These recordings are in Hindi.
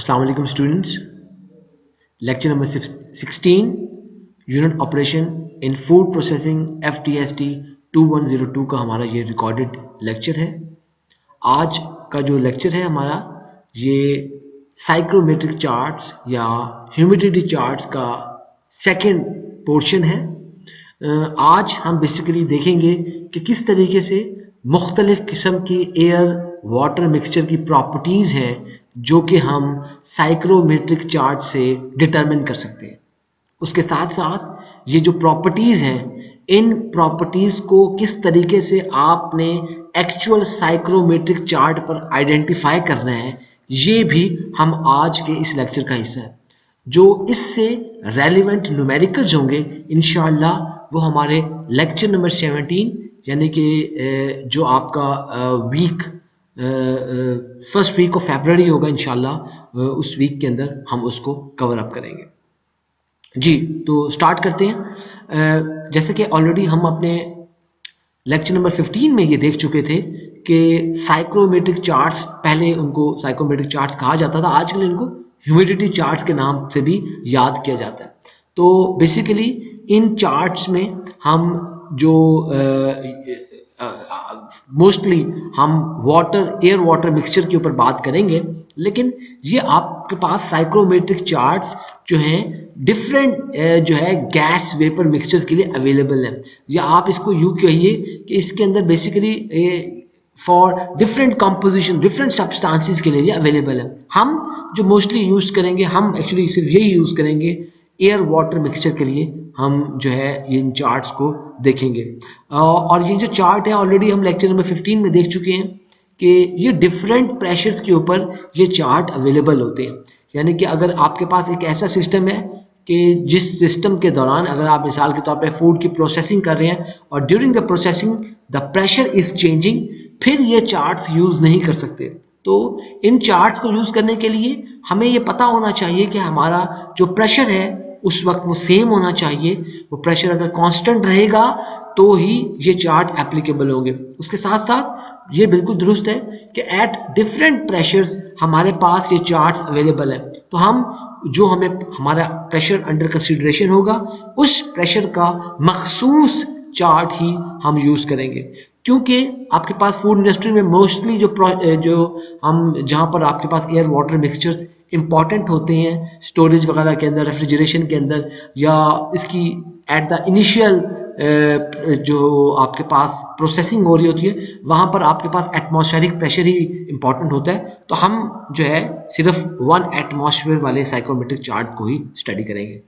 अस्सलाम वालेकुम students, lecture number 16 unit operation in food processing FTST 2102 का हमारा ये रिकॉर्डेड लेक्चर है। आज का जो लेक्चर है हमारा ये साइक्रोमेट्रिक चार्ट्स या ह्यूमिडिटी चार्ट्स का सेकंड पोर्शन है। आज हम बेसिकली देखेंगे कि किस तरीके से मुख्तलिफ किस्म की एयर वाटर मिक्सचर की प्रॉपर्टीज़ हैं जो कि हम साइक्रोमेट्रिक चार्ट से डिटरमिन कर सकते हैं। उसके साथ साथ ये जो प्रॉपर्टीज़ हैं, इन प्रॉपर्टीज़ को किस तरीके से आपने एक्चुअल साइक्रोमेट्रिक चार्ट पर आइडेंटिफाई करना है, ये भी हम आज के इस लेक्चर का हिस्सा है। जो इससे रेलिवेंट न्यूमेरिकल्स होंगे इंशाअल्लाह वो हमारे लेक्चर नंबर 17 यानी कि जो आपका फर्स्ट वीक ऑफ फरवरी होगा इंशाल्लाह, उस वीक के अंदर हम उसको कवर अप करेंगे। जी, तो स्टार्ट करते हैं। जैसे कि ऑलरेडी हम अपने लेक्चर नंबर 15 में ये देख चुके थे कि साइक्रोमेट्रिक चार्ट्स, पहले उनको साइक्रोमेट्रिक चार्ट्स कहा जाता था, आजकल इनको ह्यूमिडिटी चार्ट्स के नाम से भी याद किया जाता है। तो बेसिकली इन चार्ट्स में हम जो मोस्टली हम एयर वाटर मिक्सचर के ऊपर बात करेंगे, लेकिन ये आपके पास साइक्रोमेट्रिक चार्ट्स जो हैं डिफरेंट जो है गैस वेपर मिक्सचर्स के लिए अवेलेबल है, या आप इसको यूँ कहिए कि इसके अंदर basically for different composition different substances के लिए ये अवेलेबल है। हम जो मोस्टली यूज़ करेंगे, हम एक्चुअली सिर्फ यही यूज़ करेंगे एयर वाटर मिक्सचर के लिए, हम जो है इन चार्ट्स को देखेंगे। और ये जो चार्ट है ऑलरेडी हम लेक्चर नंबर 15 में देख चुके हैं कि ये डिफरेंट प्रेशर्स के ऊपर ये चार्ट अवेलेबल होते हैं। यानी कि अगर आपके पास एक ऐसा सिस्टम है कि जिस सिस्टम के दौरान अगर आप मिसाल के तौर पे फूड की प्रोसेसिंग कर रहे हैं और during the processing the pressure is changing, फिर ये चार्ट्स यूज़ नहीं कर सकते। तो इन चार्ट्स को यूज़ करने के लिए हमें ये पता होना चाहिए कि हमारा जो प्रेशर है उस वक्त वो सेम होना चाहिए। वो प्रेशर अगर कांस्टेंट रहेगा तो ही ये चार्ट एप्लीकेबल होंगे। उसके साथ साथ ये बिल्कुल दुरुस्त है कि एट डिफरेंट प्रेशर्स हमारे पास ये चार्ट्स अवेलेबल है। तो हम जो हमें हमारा प्रेशर अंडर कंसिडरेशन होगा उस प्रेशर का मखसूस चार्ट ही हम यूज़ करेंगे, क्योंकि आपके पास फूड इंडस्ट्री में मोस्टली जो हम जहाँ पर आपके पास एयर वाटर मिक्सचर्स इंपॉर्टेंट होते हैं स्टोरेज वगैरह के अंदर, रेफ्रिजरेशन के अंदर, या इसकी एट द इनिशियल जो आपके पास प्रोसेसिंग हो रही होती है, वहाँ पर आपके पास एटमॉस्फेरिक प्रेशर ही इंपॉर्टेंट होता है। तो हम जो है सिर्फ 1 एटमॉस्फेयर वाले साइक्रोमेट्रिक चार्ट को ही स्टडी करेंगे।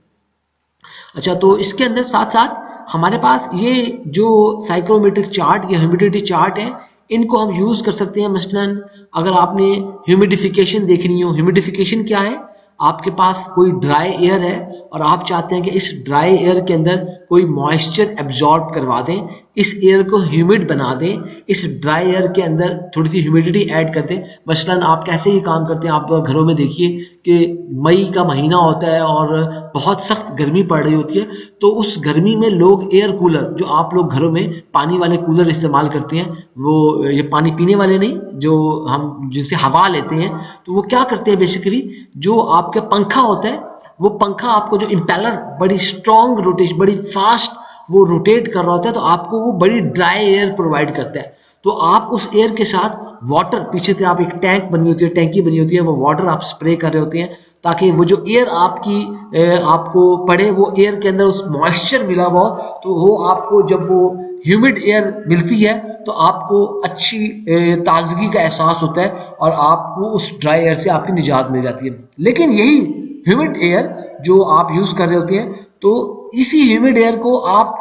अच्छा, तो इसके अंदर साथ साथ हमारे पास ये जो साइक्रोमेट्रिक चार्ट या ह्यूमिडिटी चार्ट है, इनको हम यूज़ कर सकते हैं। मसलन अगर आपने ह्यूमिडिफिकेशन देखनी हो, ह्यूमिडिफिकेशन क्या है? आपके पास कोई ड्राई एयर है और आप चाहते हैं कि इस ड्राई एयर के अंदर कोई मॉइस्चर एब्जॉर्ब करवा दें, इस एयर को ह्यूमिड बना दें, इस ड्राई एयर के अंदर थोड़ी सी ह्यूमिडिटी ऐड कर दें। मसलन आप कैसे ही काम करते हैं, आप घरों में देखिए कि मई का महीना होता है और बहुत सख्त गर्मी पड़ रही होती है, तो उस गर्मी में लोग एयर कूलर, जो आप लोग घरों में पानी वाले कूलर इस्तेमाल करते हैं, वो ये पानी पीने वाले नहीं, जो हम जिनसे हवा लेते हैं, तो वो क्या करते हैं बेसिकली, जो आपका पंखा होता है, वो पंखा आपको जो इम्पेलर बड़ी स्ट्रॉन्ग रोटेशन, बड़ी फास्ट वो रोटेट कर रहा होता है, तो आपको वो बड़ी ड्राई एयर प्रोवाइड करता है। तो आप उस एयर के साथ वाटर, पीछे से आप एक टैंक बनी होती है, टैंकी बनी होती है, वो वाटर आप स्प्रे कर रहे होते हैं ताकि वो जो एयर आपको पड़े, वो एयर के अंदर उस मॉइस्चर मिला हुआ, तो वो आपको जब वो ह्यूमिड एयर मिलती है तो आपको अच्छी ताजगी का एहसास होता है और आपको उस ड्राई एयर से आपकी निजात मिल जाती है। लेकिन यही ह्यूमिड एयर जो आप यूज़ कर रहे होते हैं, तो इसी ह्यूमिड एयर को आप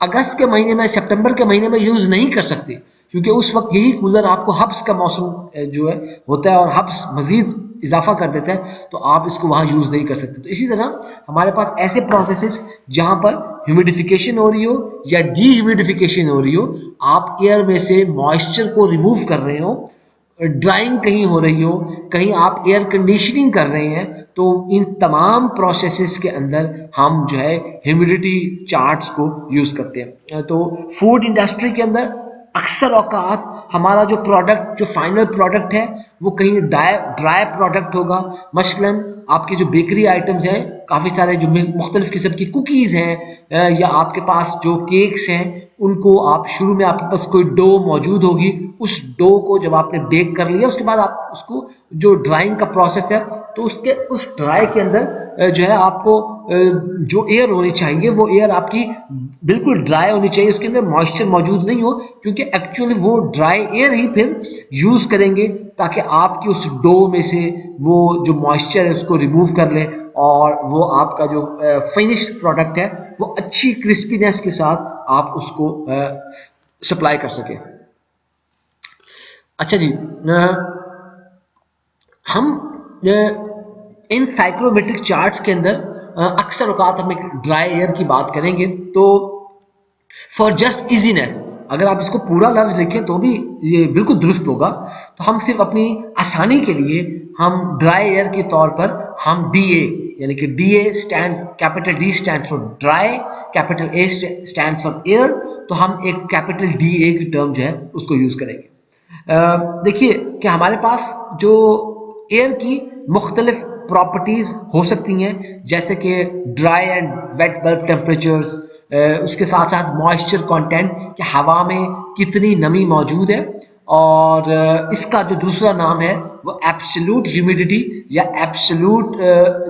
अगस्त के महीने में, सितंबर के महीने में यूज़ नहीं कर सकते, क्योंकि उस वक्त यही कूलर आपको हब्स का मौसम जो है होता है और हब्स मज़ीद इजाफा कर देता है, तो आप इसको वहाँ यूज़ नहीं कर सकते। तो इसी तरह हमारे पास ऐसे प्रोसेसेस जहाँ पर ह्यूमिडिफिकेशन हो रही हो या डीह्यूमिडिफिकेशन हो रही हो, आप एयर में से मॉइस्चर को रिमूव कर रहे हो, ड्राइंग कहीं हो रही हो, कहीं आप एयर कंडीशनिंग कर रहे हैं, तो इन तमाम प्रोसेसेस के अंदर हम जो है ह्यूमिडिटी चार्ट्स को यूज़ करते हैं। तो फूड इंडस्ट्री के अंदर अक्सर औकात हमारा जो प्रोडक्ट, जो फाइनल प्रोडक्ट है, वो कहीं ड्राई प्रोडक्ट होगा। मसलन आपके जो बेकरी आइटम्स हैं, काफ़ी सारे जो मुख्तलिफ किस्म की कुकीज़ हैं या आपके पास जो केक्स हैं, उनको आप शुरू में आपके पास कोई डो मौजूद होगी, उस डो को जब आपने बेक कर लिया उसके बाद आप उसको जो ड्राइंग का प्रोसेस है, तो उस ड्राई के अंदर जो है आपको जो एयर होनी चाहिए वो एयर आपकी बिल्कुल ड्राई होनी चाहिए, उसके अंदर मॉइस्चर मौजूद नहीं हो, क्योंकि एक्चुअली वो ड्राई एयर ही फिर यूज करेंगे ताकि आपकी उस डो में से वो जो मॉइस्चर है उसको रिमूव कर ले और वो आपका जो फिनिश्ड प्रोडक्ट है वो अच्छी क्रिस्पीनेस के साथ आप उसको सप्लाई कर सके। अच्छा जी, हम इन साइक्रोमेट्रिक चार्ट्स के अंदर अक्सर औकात हम एक ड्राई एयर की बात करेंगे, तो फॉर जस्ट इजीनेस अगर आप इसको पूरा लफ्ज लिखें तो भी ये बिल्कुल दुरुस्त होगा, तो हम सिर्फ अपनी आसानी के लिए हम ड्राई एयर के तौर पर हम DA, यानी कि DA stand, capital D stand for dry, capital A stand for air, तो हम एक कैपिटल DA की टर्म जो है उसको यूज करेंगे। देखिए कि हमारे पास जो एयर की मुख्तलिफ प्रॉपर्टीज हो सकती हैं, जैसे कि dry and wet bulb temperatures, उसके साथ साथ मॉइस्चर कंटेंट कि हवा में कितनी नमी मौजूद है, और इसका जो दूसरा नाम है वो एब्सोल्यूट ह्यूमिडिटी या एब्सोल्यूट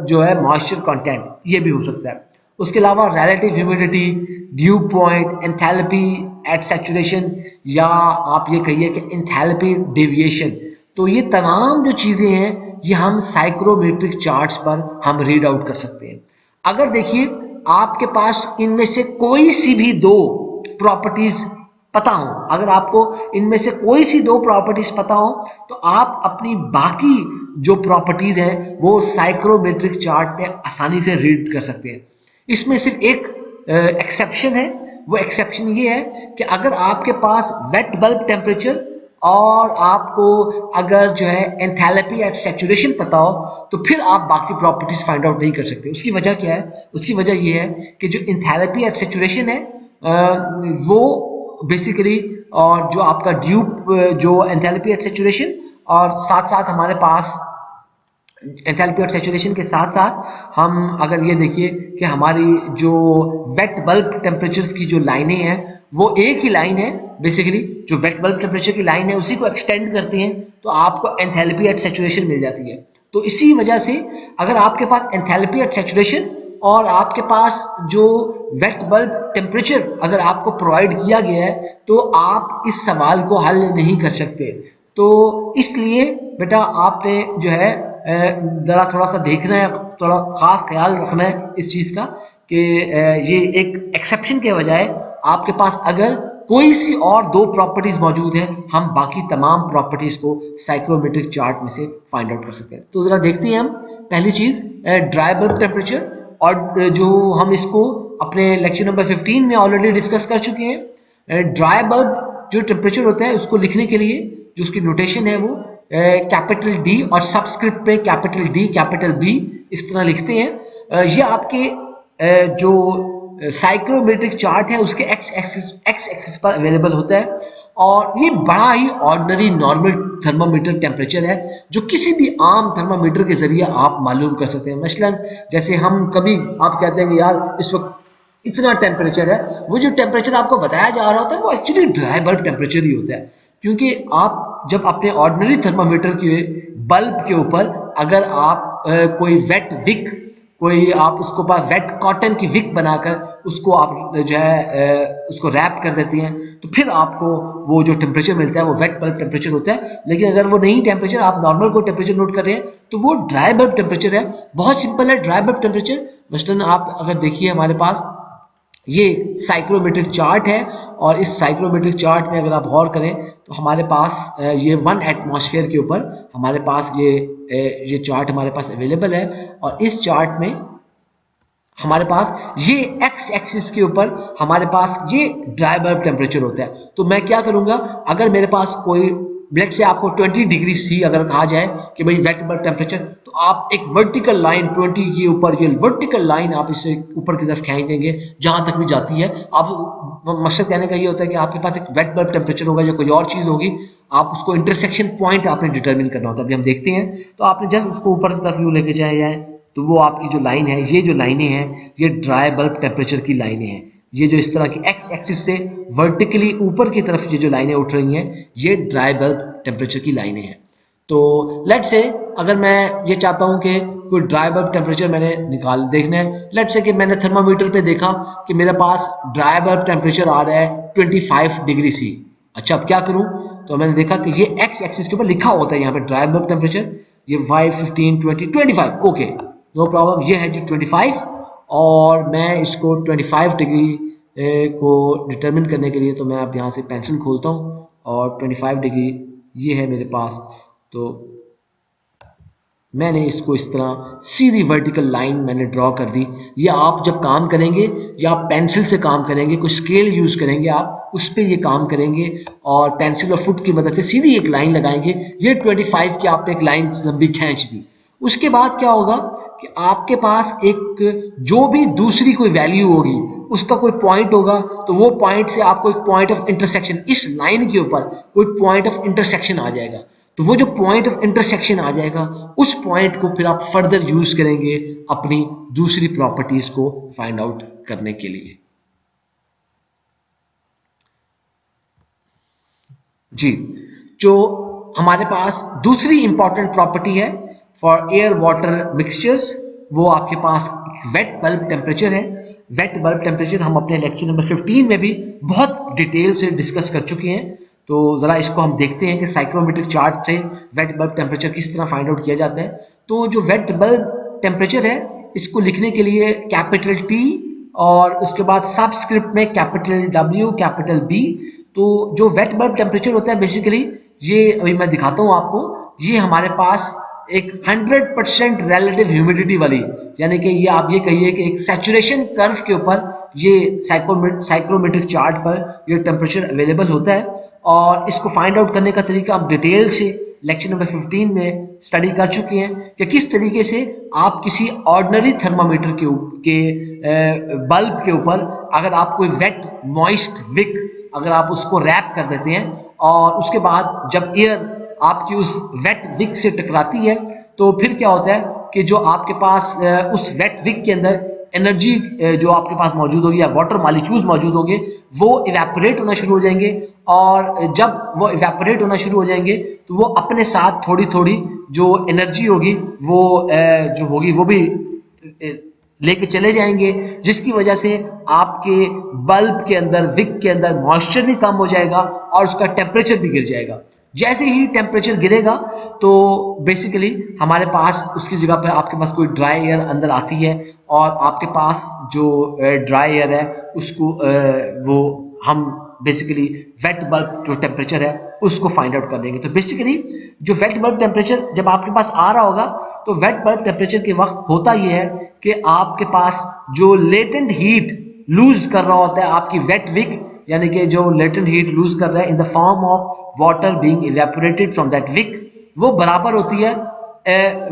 जो है मॉइस्चर कंटेंट, ये भी हो सकता है। उसके अलावा relative humidity, dew point, enthalpy at saturation, या आप ये कहिए कि एंथैल्पी डेविएशन। तो ये तमाम जो चीजें हैं ये हम साइक्रोमेट्रिक चार्ट्स पर हम रीड आउट कर सकते हैं। अगर देखिए आपके पास इनमें से कोई सी भी दो प्रॉपर्टीज पता हो, अगर आपको इनमें से कोई सी दो प्रॉपर्टीज पता हो, तो आप अपनी बाकी जो प्रॉपर्टीज हैं वो साइक्रोमेट्रिक चार्ट में आसानी से रीड कर सकते हैं। इसमें सिर्फ एक एक्सेप्शन है, वो एक्सेप्शन ये है कि अगर आपके पास वेट बल्ब टेम्परेचर और आपको अगर जो है एंथैल्पी एट सैचुरेशन पता हो, तो फिर आप बाकी प्रॉपर्टीज फाइंड आउट नहीं कर सकते। उसकी वजह क्या है? उसकी वजह यह है कि जो एंथैल्पी एट सैचुरेशन है वो बेसिकली, और जो आपका ड्यूप जो एंथैल्पी एट सैचुरेशन, और साथ साथ हमारे पास एंथैल्पी एट सैचुरेशन के साथ साथ हम अगर ये देखिए कि हमारी जो वेट बल्ब टेम्परेचर्स की जो लाइनें हैं वो एक ही लाइन है, बेसिकली जो वेट बल्ब टेम्परेचर की लाइन है उसी को एक्सटेंड करती हैं, तो आपको एंथैल्पी एट सैचुरेशन मिल जाती है। तो इसी वजह से अगर आपके पास एंथैल्पी एट सैचुरेशन और आपके पास जो वेट बल्ब टेम्परेचर अगर आपको प्रोवाइड किया गया है, तो आप इस सवाल को हल नहीं कर सकते। तो इसलिए बेटा आपने जो है ज़रा थोड़ा सा देखना है, थोड़ा ख़ास ख्याल रखना है इस चीज़ का कि ये एक एक्सेप्शन के बजाय आपके पास अगर कोई सी और दो प्रॉपर्टीज मौजूद हैं, हम बाकी तमाम प्रॉपर्टीज को साइक्रोमेट्रिक चार्ट में से फाइंड आउट कर सकते हैं। तो ज़रा देखते हैं हम पहली चीज़ ड्राई बल्ब टेम्परेचर, और जो हम इसको अपने लेक्चर नंबर 15 में ऑलरेडी डिस्कस कर चुके हैं। ड्राई बल्ब जो टेम्परेचर होता है उसको लिखने के लिए जो उसकी नोटेशन है वो कैपिटल D और सबस्क्रिप्ट पे कैपिटल D कैपिटल B इस तरह लिखते हैं। ये आपके जो साइक्रोमेट्रिक चार्ट है उसके एक्स एक्सिस पर अवेलेबल होता है, और ये बड़ा ही ऑर्डिनरी नॉर्मल थर्मामीटर टेम्परेचर है जो किसी भी आम थर्मामीटर के जरिए आप मालूम कर सकते हैं। मसलन जैसे हम कभी आप कहते हैं कि यार इस वक्त इतना टेम्परेचर है, वो जो टेम्परेचर आपको बताया जा रहा होता है वो एक्चुअली ड्राई बल्ब टेम्परेचर ही होता है, क्योंकि आप जब अपने ऑर्डिनरी थर्मामीटर के बल्ब के ऊपर अगर आप कोई वेट विक, कोई आप उसको पास वेट कॉटन की विक बनाकर उसको आप जो है उसको रैप कर देती हैं, तो फिर आपको वो जो टेम्परेचर मिलता है वो वेट बल्ब टेम्परेचर होता है। लेकिन अगर वो नहीं टेम्परेचर, आप नॉर्मल को टेम्परेचर नोट कर रहे हैं, तो वो ड्राई बल्ब टेम्परेचर है। बहुत सिंपल है ड्राई बल्ब टेम्परेचर। मसलन आप अगर देखिए हमारे पास ये साइक्रोमेट्रिक चार्ट है, और इस साइक्रोमेट्रिक चार्ट में अगर आप गौर करें तो हमारे पास ये 1 एटमॉस्फेयर के ऊपर हमारे पास ये चार्ट हमारे पास अवेलेबल है, और इस चार्ट में हमारे पास ये एक्स एक्सिस के ऊपर हमारे पास ये ड्राई बल्ब टेम्परेचर होता है। तो मैं क्या करूंगा, अगर मेरे पास कोई लेट से आपको 20 डिग्री सी अगर कहा जाए कि भाई वेट बल्ब टेम्परेचर, तो आप एक वर्टिकल लाइन 20 के ऊपर, ये वर्टिकल लाइन आप इसे ऊपर की तरफ खींच देंगे जहां तक भी जाती है। आप मकसद कहने का ये होता है कि आपके पास एक वेट बल्ब टेम्परेचर होगा या कोई और चीज होगी, आप उसको इंटरसेक्शन पॉइंट आपने डिटरमिन करना होता है। अभी हम देखते हैं, तो आपने जस्ट उसको ऊपर की तरफ व्यू लेके जाए तो वो आपकी जो लाइन है, ये जो लाइनें हैं ये ड्राई बल्ब टेम्परेचर की लाइनें हैं। ये जो इस तरह की एक्स एक्सिस से वर्टिकली ऊपर की तरफ ये जो लाइनें उठ रही हैं, ये ड्राई बल्ब टेम्परेचर की लाइनें हैं। तो लेट से अगर मैं ये चाहता हूं कि कोई ड्राई बल्ब टेम्परेचर मैंने देखना है, लेट से कि मैंने थर्मामीटर पे देखा कि मेरे पास ड्राई बल्ब टेम्परेचर आ रहा है 25 डिग्री सी। अच्छा, अब क्या करूं? तो मैंने देखा कि ये एक्स एक्सिस के ऊपर लिखा होता है यहाँ पे ड्राई बल्ब टेम्परेचर, ये 5, 15, 20, 25, ओके नो प्रॉब्लम, ये है जो 25। और मैं इसको 25 डिग्री को डिटरमिन करने के लिए, तो मैं अब यहाँ से पेंसिल खोलता हूँ और 25 डिग्री ये है मेरे पास। तो मैंने इसको इस तरह सीधी वर्टिकल लाइन मैंने ड्रॉ कर दी। या आप जब काम करेंगे या आप पेंसिल से काम करेंगे, कोई स्केल यूज करेंगे, आप उस पर ये काम करेंगे और पेंसिल और फुट की मदद से सीधी एक लाइन लगाएंगे। ये 25 की आप एक लाइन लंबी खींच दी। उसके बाद क्या होगा कि आपके पास एक जो भी दूसरी कोई वैल्यू होगी, उसका कोई पॉइंट होगा, तो वो पॉइंट से आपको एक पॉइंट ऑफ इंटरसेक्शन, इस लाइन के ऊपर कोई पॉइंट ऑफ इंटरसेक्शन आ जाएगा। तो वो जो पॉइंट ऑफ इंटरसेक्शन आ जाएगा, उस पॉइंट को फिर आप फर्दर यूज करेंगे अपनी दूसरी प्रॉपर्टीज को फाइंड आउट करने के लिए। जी, जो हमारे पास दूसरी इंपॉर्टेंट प्रॉपर्टी है फॉर एयर वाटर मिक्सचर्स, वो आपके पास वेट बल्ब टेम्परेचर है। वेट बल्ब टेम्परेचर हम अपने लेक्चर नंबर 15 में भी बहुत डिटेल से डिस्कस कर चुके हैं। तो जरा इसको हम देखते हैं कि साइक्रोमेट्रिक चार्ट से वेट बल्ब टेम्परेचर किस तरह फाइंड आउट किया जाता है। तो जो वेट बल्ब टेम्परेचर है, इसको लिखने के लिए कैपिटल टी और उसके बाद सबस्क्रिप्ट में कैपिटल डब्ल्यू, कैपिटल बी। तो जो वेट बल्ब टेम्परेचर होता है बेसिकली, ये अभी मैं दिखाता हूं आपको, ये हमारे पास एक 100% रिलेटिव ह्यूमिडिटी वाली, यानी कि ये आप ये कहिए कि एक सैचुरेशन कर्व के ऊपर ये साइक्रोमेट्रिक चार्ट पर ये टेम्परेचर अवेलेबल होता है। और इसको फाइंड आउट करने का तरीका हम डिटेल से लेक्चर नंबर 15 में स्टडी कर चुके हैं कि किस तरीके से आप किसी ऑर्डिनरी थर्मामीटर के बल्ब के ऊपर अगर आप कोई वेट मॉइस्ट विक अगर आप उसको रैप कर देते हैं और उसके बाद जब एयर आपकी उस वेट विक से टकराती है, तो फिर क्या होता है कि जो आपके पास उस वेट विक के अंदर एनर्जी जो आपके पास मौजूद होगी या वाटर मॉलिक्यूल्स मौजूद होंगे, वो इवेपोरेट होना शुरू हो जाएंगे। और जब वो इवेपोरेट होना शुरू हो जाएंगे, तो वो अपने साथ थोड़ी थोड़ी जो एनर्जी होगी वो जो होगी वो भी लेके चले जाएंगे, जिसकी वजह से आपके बल्ब के अंदर, विक के अंदर मॉइस्चर भी कम हो जाएगा और उसका टेम्परेचर भी गिर जाएगा। जैसे ही टेम्परेचर गिरेगा, तो बेसिकली हमारे पास उसकी जगह पर आपके पास कोई ड्राई एयर अंदर आती है और आपके पास जो ड्राई एयर है उसको वो हम बेसिकली वेट बल्ब जो टेम्परेचर है उसको फाइंड आउट कर देंगे। तो बेसिकली जो वेट बल्ब टेम्परेचर जब आपके पास आ रहा होगा, तो वेट बल्ब टेम्परेचर के वक्त होता यह है कि आपके पास जो लेटेंट हीट लूज कर रहा होता है आपकी वेट विक, यानी कि जो लेटेंट हीट लूज कर रहा है in the form of water being evaporated from that wick, वो बराबर होती है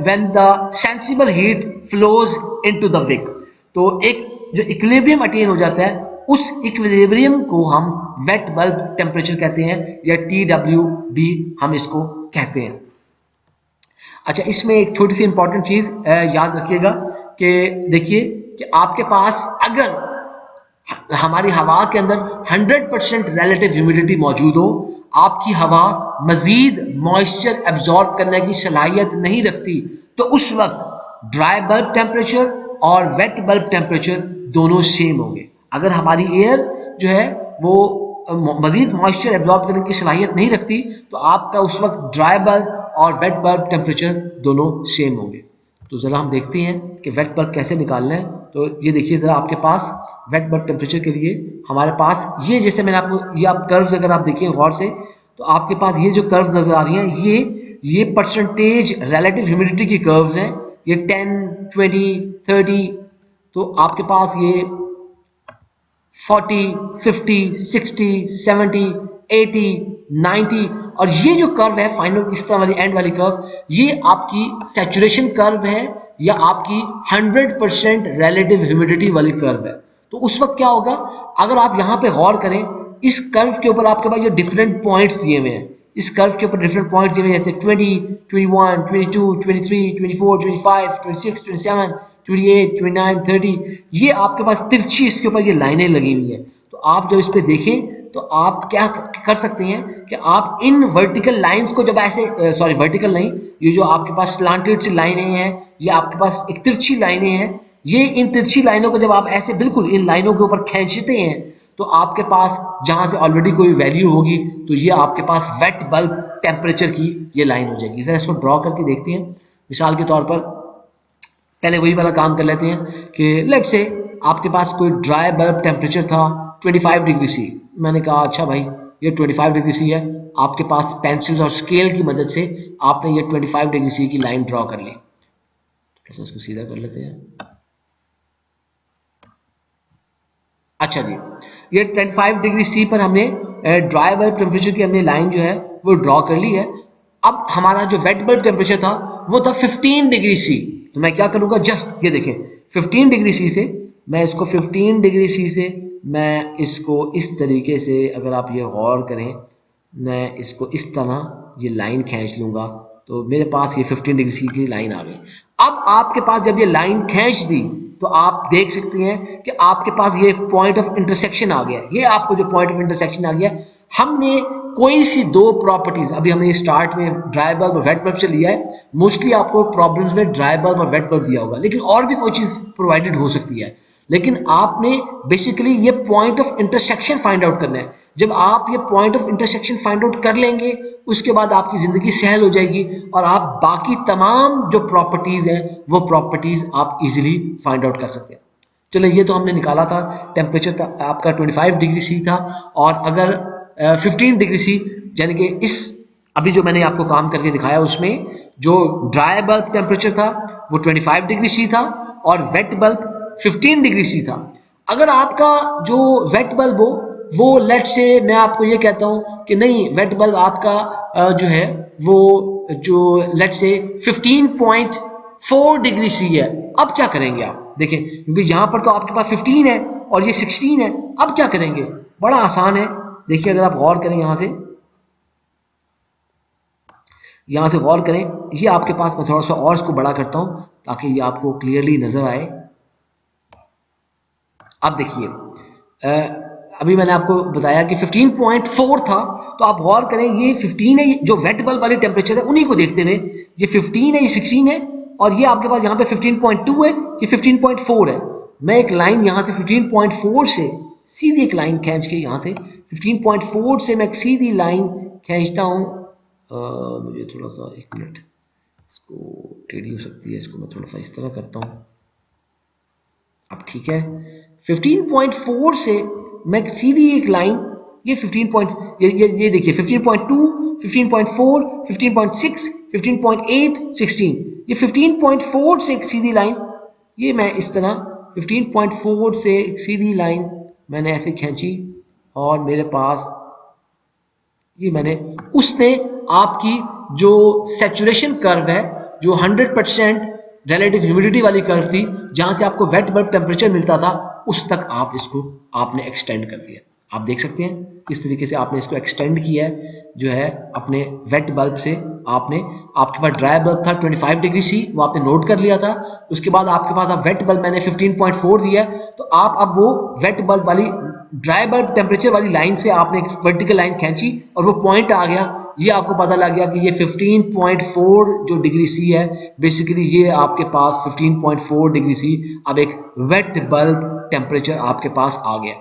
when the sensible heat flows into the wick. तो एक जो इक्विलिब्रियम अटेन हो जाता है, उस इक्विलिब्रियम को हम वेट बल्ब टेम्परेचर कहते हैं या TWB हम इसको कहते हैं। अच्छा, इसमें एक छोटी सी इंपॉर्टेंट चीज याद रखिएगा कि देखिए कि आपके पास अगर हमारी हवा के अंदर 100% रिलेटिव ह्यूमिडिटी मौजूद हो, आपकी हवा मजीद मॉइस्चर एब्जॉर्ब करने की सलाहियत नहीं रखती, तो उस वक्त ड्राई बल्ब टेम्परेचर और वेट बल्ब टेम्परेचर दोनों सेम होंगे। अगर हमारी एयर जो है वो मजीद मॉइस्चर एब्जॉर्ब करने की सलाहियत नहीं रखती, तो आपका उस वक्त ड्राई बल्ब और वेट बल्ब टेम्परेचर दोनों सेम होंगे। तो जरा हम देखते हैं कि वेट बल्ब कैसे निकालना है। तो ये देखिए जरा, आपके पास वेट बल्ब टेम्परेचर के लिए हमारे पास ये, जैसे मैंने आपको ये आप कर्व्स अगर आप देखिए गौर से, तो आपके पास ये जो कर्व्स नजर आ रही हैं, ये परसेंटेज रिलेटिव ह्यूमिडिटी की कर्व्स हैं। ये 10, 20, 30, तो आपके पास ये 40, 50, 60, 70, 80, 90, और ये जो कर्व है फाइनल इस तरह वाली एंड वाली कर्व, ये आपकी सैचुरेशन कर्व है या आपकी 100% रिलेटिव ह्यूमिडिटी वाली कर्व है। तो उस वक्त क्या होगा, अगर आप यहां पे गौर करें, इस कर्व के ऊपर आपके पास ये डिफरेंट पॉइंट्स दिए हुए हैं, इस कर्व के ऊपर डिफरेंट पॉइंट्स दिए हुए हैं, जैसे 20, 21, 22, 23, 24, 25, 26, 27, 28, 29, 30, ये आपके पास तिरछी इसके ऊपर ये लाइनें लगी हुई है। तो आप जब इस पे देखें तो आप क्या कर सकते हैं कि आप इन वर्टिकल लाइंस को जब ऐसे सॉरी वर्टिकल नहीं, ये जो आपके पास स्लांटेड सी लाइनें हैं, ये आपके पास एक तिरछी लाइनें हैं, ये इन तिरछी लाइनों को जब आप ऐसे बिल्कुल इन लाइनों के ऊपर खींचते हैं तो आपके पास जहां से ऑलरेडी कोई वैल्यू होगी तो ये आपके पास वेट बल्ब टेम्परेचर की ये लाइन हो जाएगी। जरा इसको ड्रॉ करके देखते हैं। मिसाल के तौर पर पहले वही वाला काम कर लेते हैं कि लेट्स से आपके पास कोई ड्राई बल्ब टेम्परेचर था 25 डिग्री सी। मैंने कहा अच्छा भाई ये 25 डिग्री सी है, आपके पास पेंसिल और स्केल की मदद से आपने ये 25 डिग्री सी की लाइन ड्रॉ कर ली। थोड़ा सा इसको सीधा कर लेते हैं। अच्छा जी, ये 25 डिग्री सी पर हमने ड्राई बल्ब टेम्परेचर की हमने लाइन जो है वो ड्रॉ कर ली है। अब हमारा जो वेट बल्ब टेम्परेचर था वो था 15 डिग्री सी। तो मैं क्या करूंगा, जस्ट ये देखें 15 डिग्री सी से मैं इसको 15 डिग्री सी से मैं इसको इस तरीके से, अगर आप ये गौर करें, मैं इसको इस तरह ये लाइन खींच लूंगा तो मेरे पास ये 15 डिग्री सी की लाइन आ गई। अब आपके पास जब ये लाइन खींच दी तो आप देख सकते हैं कि आपके पास ये पॉइंट ऑफ इंटरसेक्शन आ गया। ये आपको जो पॉइंट ऑफ इंटरसेक्शन आ गया, हमने कोई सी दो प्रॉपर्टीज, अभी हमने स्टार्ट में ड्राई बल्ब और वेट बल्ब से लिया है, मोस्टली आपको प्रॉब्लम्स में ड्राई बल्ब और वेट बल्ब दिया होगा, लेकिन और भी कोई चीज प्रोवाइडेड हो सकती है। लेकिन आपने बेसिकली ये point of intersection find out करना है। जब आप ये point of intersection find out कर लेंगे उसके बाद आपकी जिंदगी सहल हो जाएगी और आप बाकी तमाम जो प्रॉपर्टीज हैं वो प्रॉपर्टीज आप इजीली फाइंड आउट कर सकते हैं। चलो ये तो हमने निकाला था, टेम्परेचर आपका 25 डिग्री सी था, और अगर 15 डिग्री सी यानी कि इस अभी जो मैंने आपको काम करके दिखाया उसमें जो ड्राई बल्ब टेम्परेचर था वो 25 डिग्री सी था और वेट बल्ब 15 डिग्री सी था। अगर आपका जो वेट बल्ब हो वो लेट से मैं आपको ये कहता हूं कि नहीं, वेट बल्ब आपका जो है वो जो लेट से 15.4 डिग्री सी है। अब क्या करेंगे आप देखें, क्योंकि यहां पर तो आपके पास 15 है और ये 16 है। अब क्या करेंगे, बड़ा आसान है। देखिए अगर आप गौर करें, यहां से गौर करें, ये आपके पास, मैं थोड़ा सा और इसको बड़ा करता हूं ताकि ये आपको क्लियरली नजर आए। अब देखिए अभी मैंने आपको बताया कि 15.4 था, तो आप गौर करें ये 15 है, जो वेट बल्ब वाली टेम्परेचर है उन्हीं को देखते हुए ये 15 है, ये 16 है, और ये आपके पास यहाँ पे 15.2 है, ये 15.4 है। मैं एक लाइन यहाँ से 15.4 से सीधी एक लाइन खींच के, यहाँ से 15.4 से मैं एक सीधी लाइन खींचता हूँ। मुझे थोड़ा सा एक मिनट, इसको टेढ़ी हो सकती है, इसको मैं थोड़ा सा इस तरह करता हूँ। अब ठीक है, 15.4 से मैं सीधी एक लाइन, ये 15 देखिए 15.2, 15.4, 15.6, 15.8, 16, ये 15.4 से एक सीधी लाइन, ये मैं इस तरह 15.4 से एक सीधी लाइन मैंने ऐसे खींची और मेरे पास ये मैंने, उसने आपकी जो सैचुरेशन कर्व है, जो 100% रिलेटिव ह्यूमिडिटी वाली कर्व थी, जहां से आपको वेट बल्ब टेम्परेचर मिलता था, उस तक आप इसको आपने एक्सटेंड कर दिया। आप देख सकते हैं किस तरीके से आपने इसको एक्सटेंड किया है, जो है अपने वेट बल्ब से आपने, आपके पास ड्राई बल्ब था 25 डिग्री सी, वो आपने नोट कर लिया था। उसके बाद आपके पास अब वेट बल्ब मैंने 15.4 दिया, तो आप अब वो वेट बल्ब वाली ड्राई बल्ब टेम्परेचर वाली लाइन से आपने एक वर्टिकल लाइन खींची और वो पॉइंट आ गया। ये आपको पता लग गया कि ये 15.4 जो डिग्री सी है, बेसिकली ये आपके पास 15.4 डिग्री सी अब एक वेट बल्ब टेम्परेचर आपके पास आ गया।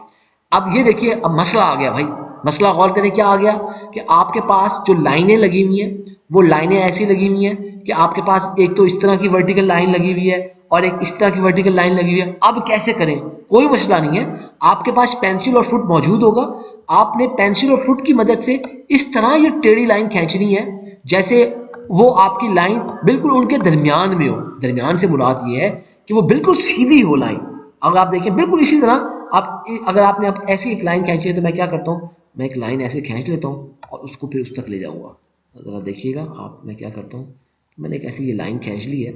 अब ये देखिए, अब मसला आ गया भाई, मसला गौर करें क्या आ गया कि आपके पास जो लाइनें लगी हुई हैं वो लाइनें ऐसी लगी हुई हैं कि आपके पास एक तो इस तरह की वर्टिकल लाइन लगी हुई है और एक इस तरह की वर्टिकल लाइन लगी हुई है। अब कैसे करें, कोई मसला नहीं है, आपके पास पेंसिल और फुट मौजूद होगा। आपने पेंसिल और फुट की मदद से इस तरह ये टेढ़ी लाइन खींचनी है जैसे वो आपकी लाइन बिल्कुल उनके दरमियान में हो। दरमियान से मुराद ये है कि वो बिल्कुल सीधी हो लाइन। अगर आप देखें बिल्कुल इसी तरह, आप अगर आपने आप ऐसी एक लाइन खींची है, तो मैं क्या करता हूँ, मैं एक लाइन ऐसे खींच लेता हूँ और उसको फिर उस तक ले जाऊंगा। ज़रा देखिएगा आप, मैं क्या करता हूँ, मैंने एक ऐसी ये लाइन खींच ली है।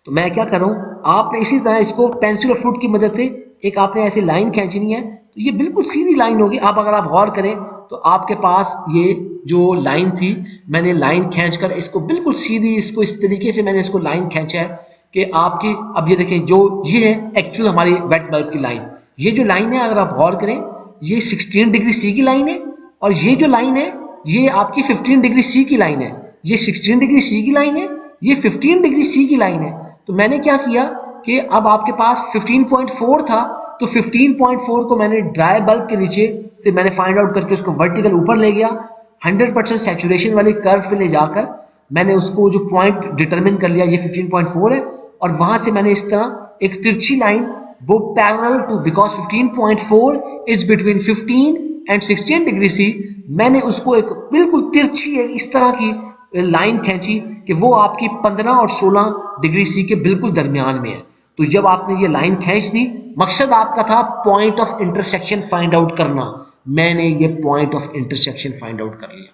तो मैं क्या कर रहा हूँ, आपने इसी तरह इसको पेंसिल और फ्रूट की मदद से एक आपने ऐसी लाइन खींचनी है, तो ये बिल्कुल सीधी लाइन होगी। आप अगर आप गौर करें तो आपके पास ये जो लाइन थी, मैंने लाइन खींचकर इसको बिल्कुल सीधी, इसको इस तरीके से मैंने इसको लाइन खींचा है कि आपकी, अब ये देखें, जो ये है एक्चुअल हमारी वेट बल्ब की लाइन। ये जो लाइन है अगर आप गौर करें, ये 16 डिग्री सी की लाइन है, और ये जो लाइन है ये आपकी 15 डिग्री सी की लाइन है। ये 16 डिग्री सी की लाइन है, ये 15 डिग्री सी की लाइन है। तो मैंने क्या किया कि अब आपके पास 15.4 था, तो 15.4 को मैंने ड्राई बल्ब के नीचे से मैंने फाइंड आउट करके उसको वर्टिकल ऊपर ले गया, 100% सैचुरेशन वाली कर्व पे ले जाकर मैंने उसको जो पॉइंट डिटरमिन कर लिया, ये 15.4 है, और वहां से मैंने इस तरह एक तिरछी लाइन, वो parallel to, because 15.4 is between 15 and 16 degree C, मैंने उसको एक बिल्कुल तिरछी इस तरह की लाइन खींची कि वो आपकी 15 और 16 डिग्री सी के बिल्कुल दरमियान में है। तो जब आपने ये लाइन खींच दी, मकसद आपका था point of intersection find out करना, मैंने ये point of intersection find out कर लिया।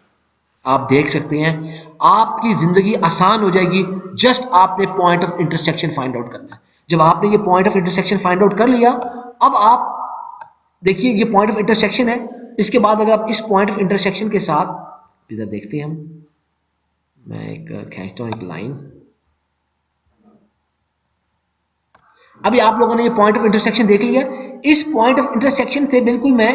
आप देख सकते हैं आपकी जिंदगी आसान हो जाएगी, जस्ट आपने point of intersection find out करना है। जब आपने ये point of intersection find out कर लिया, अब आप देखिए ये पॉइंट ऑफ इंटरसेक्शन है। इसके बाद अगर आप इस पॉइंट ऑफ इंटरसेक्शन के साथ इधर देखते हैं, हम मैं एक खींचता हूं एक लाइन। अभी आप लोगों ने ये पॉइंट ऑफ इंटरसेक्शन देख लिया। इस पॉइंट ऑफ इंटरसेक्शन से बिल्कुल मैं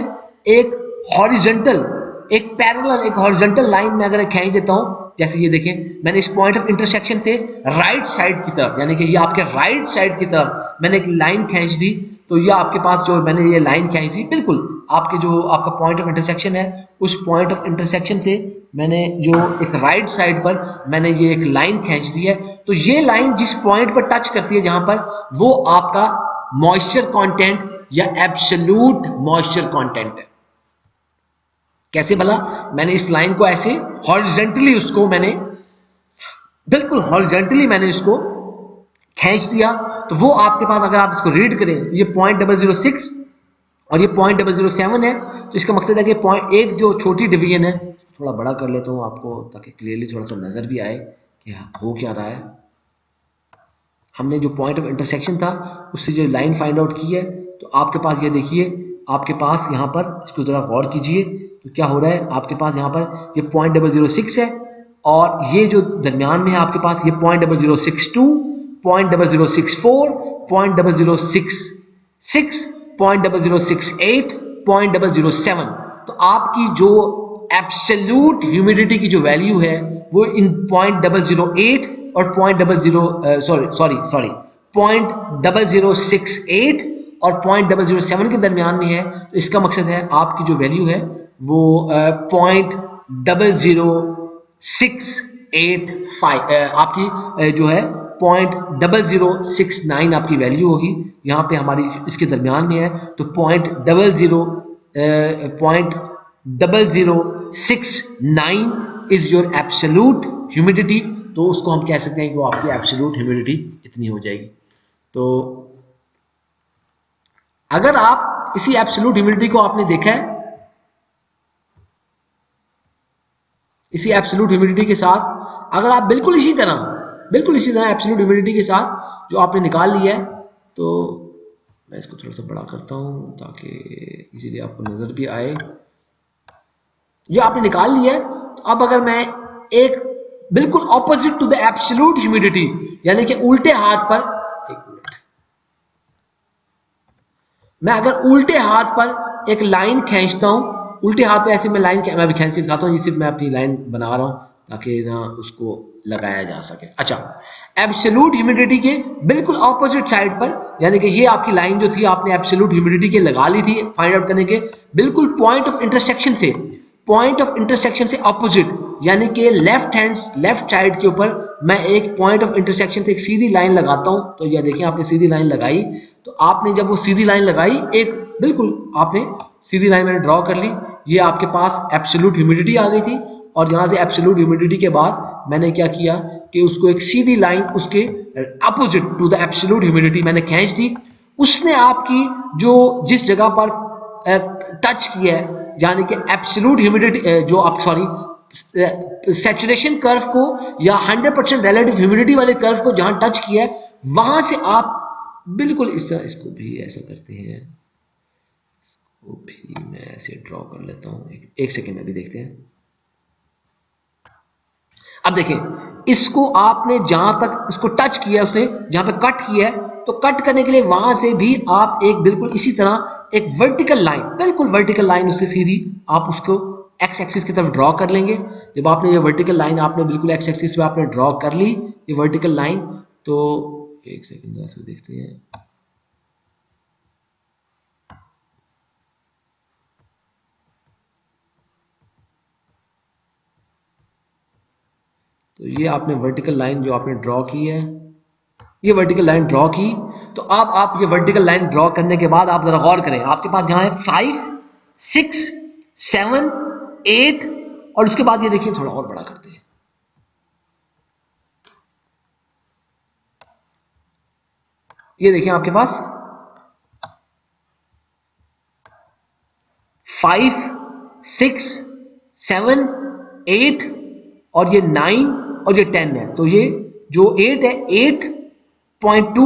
एक हॉरिजॉन्टल, एक पैरेलल, एक हॉरिजॉन्टल लाइन में अगर खींच देता हूं, जैसे ये देखें, मैंने इस पॉइंट ऑफ इंटरसेक्शन से राइट साइड की तरफ, यानी कि ये आपके राइट साइड की तरफ मैंने एक लाइन खींच दी, तो ये आपके पास जो मैंने ये लाइन खींच दी, बिल्कुल आपके जो आपका पॉइंट ऑफ इंटरसेक्शन है, उस पॉइंट ऑफ इंटरसेक्शन से मैंने जो एक राइट साइड पर मैंने ये एक लाइन खींच दी है। तो ये लाइन जिस पॉइंट पर टच करती है, जहां पर, वो आपका मॉइस्चर कंटेंट या एब्सोल्यूट मॉइस्चर कंटेंट है। कैसे भला? मैंने इस लाइन को ऐसे हॉरिजॉन्टली, उसको मैंने बिल्कुल हॉरिजॉन्टली मैंने इसको खींच दिया। तो वो आपके पास, अगर आप इसको रीड करें, ये 0.006 और ये 0.007 है। तो इसका मकसद है कि पॉइंट एक जो छोटी डिवीजन है, थोड़ा बड़ा कर लेता हूं आपको ताकि क्लियरली थोड़ा सा नजर भी आए कि हो क्या रहा है। हमने जो पॉइंट ऑफ इंटरसेक्शन था उससे जो लाइन फाइंड आउट की है, तो आपके पास ये देखिए, आपके पास यहाँ पर, इसको जरा गौर कीजिए, तो क्या हो रहा है आपके पास यहाँ पर, ये 0.006 है, और ये जो दरमियान में है आपके पास, ये 0.062, 0.064, 0.066, 0.068, 0.007। तो आपकी जो एब्सोल्यूट ह्यूमिडिटी की जो वैल्यू है, वो इन 0.008 और 0.068 और 0.007 के दरमियान में है। तो इसका मकसद है आपकी जो वैल्यू है वो 0.00685 आपकी जो है 0.0069 आपकी वैल्यू होगी। यहाँ पे हमारी इसके दरमियान में है, तो 0.0069 इज योर एब्सोल्यूट ह्यूमिडिटी। तो उसको हम कह सकते हैं कि वो आपकी एब्सोल्यूट ह्यूमिडिटी इतनी हो जाएगी। तो अगर आप इसी एब्सोल्यूट ह्यूमिडिटी को आपने देखा है, इसी एब्सोल्यूट ह्यूमिडिटी के साथ अगर आप बिल्कुल इसी तरह एब्सोल्यूट ह्यूमिडिटी के साथ जो आपने निकाल लिया है, तो मैं इसको थोड़ा सा बड़ा करता हूं ताकि इजीली आपको नजर भी आए। जो आपने निकाल लिया है, तो अब अगर मैं एक बिल्कुल opposite to the absolute humidity, यानी कि उल्टे हाथ पर, एक मिनट, मैं अगर उल्टे हाथ पर एक लाइन खींचता हूं, उल्टे हाथ पे ऐसे मैं लाइन मैं भी खींच के दिखाता हूं, जिससे मैं अपनी लाइन बना रहा हूं ताकि ना उसको लगाया जा सके। अच्छा, एब्सोल्यूट ह्यूमिडिटी के बिल्कुल ऑपोजिट साइड पर, यानी कि ये आपकी लाइन जो थी आपने एब्सोल्यूट ह्यूमिडिटी के लगा ली थी फाइंड आउट करने के, बिल्कुल पॉइंट ऑफ इंटरसेक्शन से ऑपोजिट, यानी कि लेफ्ट साइड के ऊपर मैं एक पॉइंट ऑफ इंटरसेक्शन से एक सीधी लाइन लगाता हूं। तो ये देखिए, आपने सीधी लाइन लगाई, तो आपने जब वो सीधी लाइन लगाई, एक बिल्कुल आपने सीधी लाइन मैंने ड्रॉ कर ली, ये आपके पास एब्सोल्यूट ह्यूमिडिटी आ गई थी। और यहां से एब्सोल्यूट ह्यूमिडिटी के बाद मैंने क्या किया कि उसको एक सीधी लाइन उसके opposite to the absolute humidity मैंने खींच दी। उसने आपकी जो जिस जगह पर टच किया है, यानी कि एब्सोल्यूट ह्यूमिडिटी जो आप सॉरी सैचुरेशन कर्व को या 100% रिलेटिव ह्यूमिडिटी वाले कर्व को जहां टच किया है, वहां से आप बिल्कुल इस तरह, इसको भी ऐसा करते हैं, इसको भी मैं ऐसे ड्रॉ कर लेता हूं, एक सेकेंड में भी देखते हैं। अब देखें, इसको आपने जहां तक इसको टच किया, उसने जहां पे कट किया है, तो कट करने के लिए वहां से भी आप एक बिल्कुल इसी तरह एक वर्टिकल लाइन, बिल्कुल वर्टिकल लाइन उससे सीधी आप उसको एक्स एक्सिस की तरफ ड्रॉ कर लेंगे। जब आपने ये वर्टिकल लाइन आपने बिल्कुल एक्स एक्सिस पे आपने ड्रॉ कर ली, ये वर्टिकल लाइन, तो एक सेकेंड जरा से देखते हैं। तो ये आपने वर्टिकल लाइन जो आपने ड्रॉ की है, ये वर्टिकल लाइन ड्रॉ की, तो अब आप ये वर्टिकल लाइन ड्रॉ करने के बाद आप जरा गौर करें, आपके पास यहां है 5, 6, 7, 8 और उसके बाद ये देखिए, थोड़ा और बड़ा करते हैं, ये देखिए आपके पास 5, 6, 7, 8 और ये 9 और ये 10 है। तो ये जो 8 है 8.2,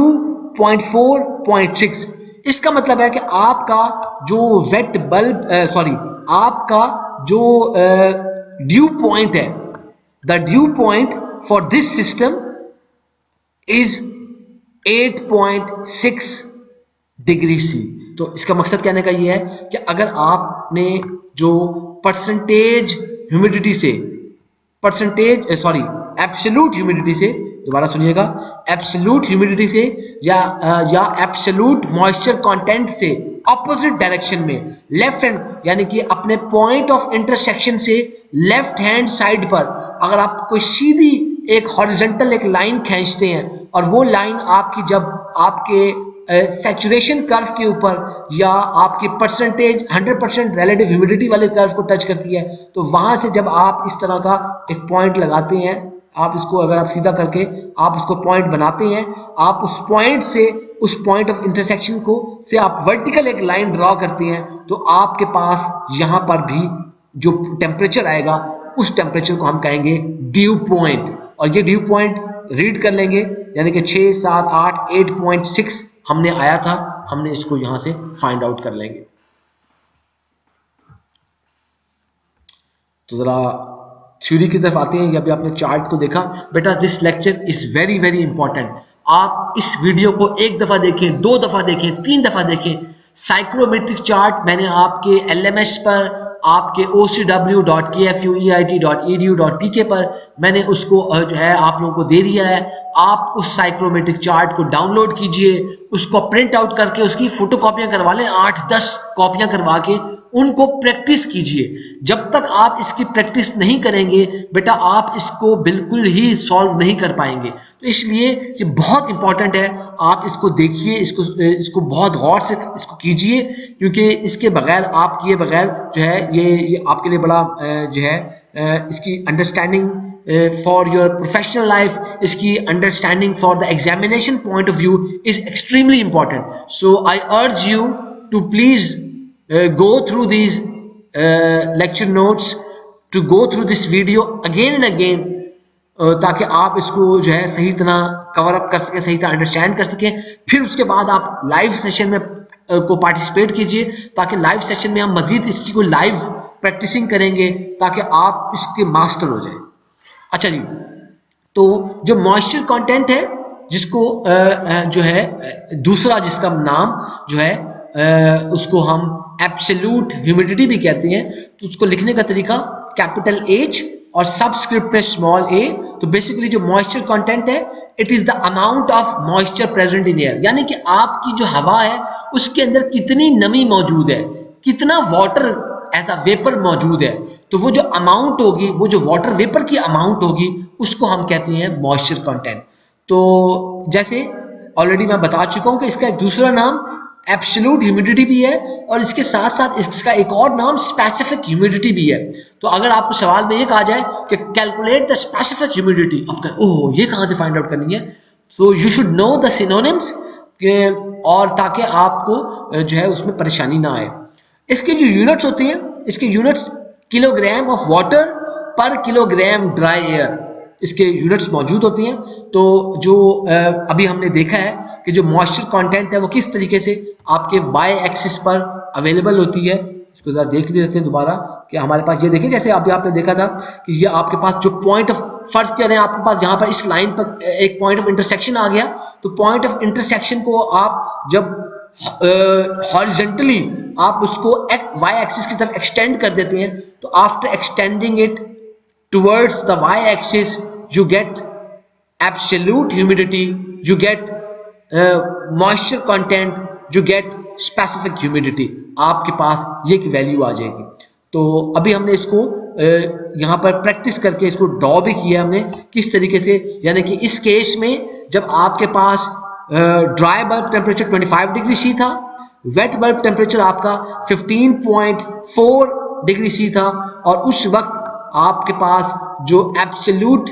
0.4, 0.6, इसका मतलब है कि आपका जो वेट बल्ब सॉरी आपका जो ड्यू पॉइंट है, the dew point for this system is 8.6 degree C. तो इसका मकसद कहने का ये है कि अगर आपने जो परसेंटेज ह्यूमिडिटी से एब्सोल्यूट ह्यूमिडिटी से, दोबारा सुनिएगा, एब्सोल्यूट ह्यूमिडिटी से या एब्सोल्यूट मॉइस्चर कंटेंट से ऑपोजिट डायरेक्शन में लेफ्ट हैंड, यानी कि अपने पॉइंट ऑफ इंटरसेक्शन से लेफ्ट हैंड साइड पर अगर आप कोई सीधी एक हॉरिजॉन्टल एक लाइन खींचते हैं और वो लाइन आपकी जब आपके सैचुरेशन कर्व के ऊपर या आपकी परसेंटेज 100% रिलेटिव ह्यूमिडिटी वाले कर्व को टच करती है, तो वहां से जब आप इस तरह का एक पॉइंट लगाते हैं, आप इसको अगर आप सीधा करके आप उसको पॉइंट बनाते हैं, आप उस पॉइंट से उस पॉइंट ऑफ इंटरसेक्शन को से आप वर्टिकल एक लाइन ड्रॉ करते हैं, तो आपके पास यहां पर भी जो टेम्परेचर आएगा उस टेम्परेचर को हम कहेंगे ड्यू पॉइंट। और ये ड्यू पॉइंट रीड कर लेंगे, यानी कि 6, 7, 8, 8.6 हमने आया था, हमने इसको यहां से फाइंड आउट कर लेंगे। तो जरा थ्योरी की तरफ आते हैं। अभी आपने चार्ट को देखा बेटा, this lecture is very very important. आप इस वीडियो को एक दफा देखें, 2 दफा देखें, 3 दफा देखें। साइक्रोमेट्रिक चार्ट मैंने आपके LMS पर, आपके ocw.kfueit.edu.pk पर मैंने उसको जो है आप लोगों को दे दिया है। आप उस साइक्रोमेट्रिक चार्ट को डाउनलोड कीजिए, उसको प्रिंट आउट करके उसकी फोटो कॉपियां करवा लें, 8-10 कॉपियां करवा के उनको प्रैक्टिस कीजिए। जब तक आप इसकी प्रैक्टिस नहीं करेंगे बेटा, आप इसको बिल्कुल ही सॉल्व नहीं कर पाएंगे। तो इसलिए ये बहुत इंपॉर्टेंट है, आप इसको देखिए, इसको बहुत गौर से इसको कीजिए, क्योंकि इसके बगैर, आप किए बगैर जो है ये आपके लिए बड़ा जो है इसकी understanding for your professional life, इसकी understanding for the examination point of view is extremely important. So I urge you to please go through these lecture notes, to go through this video again and again, ताकि आप इसको जो है सही तरह कवर अप कर सकें, सही तरह अंडरस्टैंड कर सकें। फिर उसके बाद आप लाइव सेशन में को पार्टिसिपेट कीजिए, ताकि लाइव सेशन में हम मजीद इसकी को लाइव प्रैक्टिसिंग करेंगे, ताकि आप इसके मास्टर हो जाए। अच्छा जी, तो जो मॉइस्चर कंटेंट है, जिसको जो है दूसरा जिसका नाम जो है उसको हम एब्सोल्यूट ह्यूमिडिटी भी कहते हैं, तो उसको लिखने का तरीका कैपिटल H और सबस्क्रिप्ट में स्मॉल a। तो बेसिकली जो मॉइस्चर कंटेंट है, it is the amount of moisture present in air, यानी कि आपकी जो हवा है उसके अंदर कितनी नमी मौजूद है, कितना वाटर एज अ वेपर मौजूद है। तो वो जो अमाउंट होगी, वो जो वाटर वेपर की अमाउंट होगी, उसको हम कहते हैं मॉइस्चर कंटेंट। तो जैसे ऑलरेडी मैं बता चुका हूं कि इसका एक दूसरा नाम एब्सोल्यूट ह्यूमिडिटी भी है, और इसके साथ साथ इसका एक और नाम स्पेसिफिक ह्यूमिडिटी भी है। तो अगर आपको सवाल में ये कहा जाए कि कैलकुलेट द स्पेसिफिक ह्यूमिडिटी, आप कहें ओह ये कहां से फाइंड आउट करनी है, तो you should know the synonyms, और ताकि आपको जो है उसमें परेशानी ना आए। इसके जो यूनिट्स होते हैं, इसके यूनिट्स किलोग्राम ऑफ वाटर पर किलोग्राम ड्राई एयर, इसके यूनिट्स मौजूद होती हैं। तो जो अभी हमने देखा है कि जो मॉइस्चर कंटेंट है वो किस तरीके से आपके वाई एक्सिस पर अवेलेबल होती है। इसको जरा देख भी लेते हैं दोबारा कि हमारे पास ये देखिए, जैसे अभी आपने देखा था कि ये आपके पास जो पॉइंट ऑफ, फर्स्ट कह रहे हैं आपके पास यहाँ पर इस लाइन पर एक पॉइंट ऑफ इंटरसेक्शन आ गया, तो पॉइंट ऑफ इंटरसेक्शन को आप जब हॉरिजॉन्टली आप उसको वाई एक्सिस की तरफ एक्सटेंड कर देते हैं, तो after extending it towards the Y axis you get absolute humidity, you get moisture content, you get specific humidity, आपके पास ये एक वैल्यू आ जाएगी। तो अभी हमने इसको यहाँ पर प्रैक्टिस करके इसको ड्रॉ भी किया हमने किस तरीके से, यानी कि इस केस में जब आपके पास dry bulb temperature 25 degree C था, वेट बल्ब टेम्परेचर आपका 15.4 डिग्री सी था, और उस वक्त आपके पास जो एब्सोल्यूट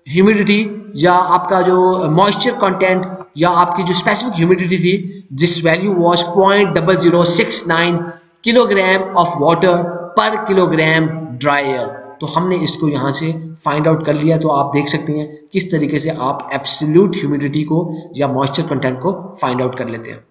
ह्यूमिडिटी या आपका जो मॉइस्चर कंटेंट या आपकी जो स्पेसिफिक ह्यूमिडिटी थी, this value was 0.0069 kilogram of water पर किलोग्राम ड्राई एयर। तो हमने इसको यहाँ से फाइंड आउट कर लिया। तो आप देख सकते हैं किस तरीके से आप एब्सोल्यूट ह्यूमिडिटी को या मॉइस्चर कंटेंट को फाइंड आउट कर लेते हैं।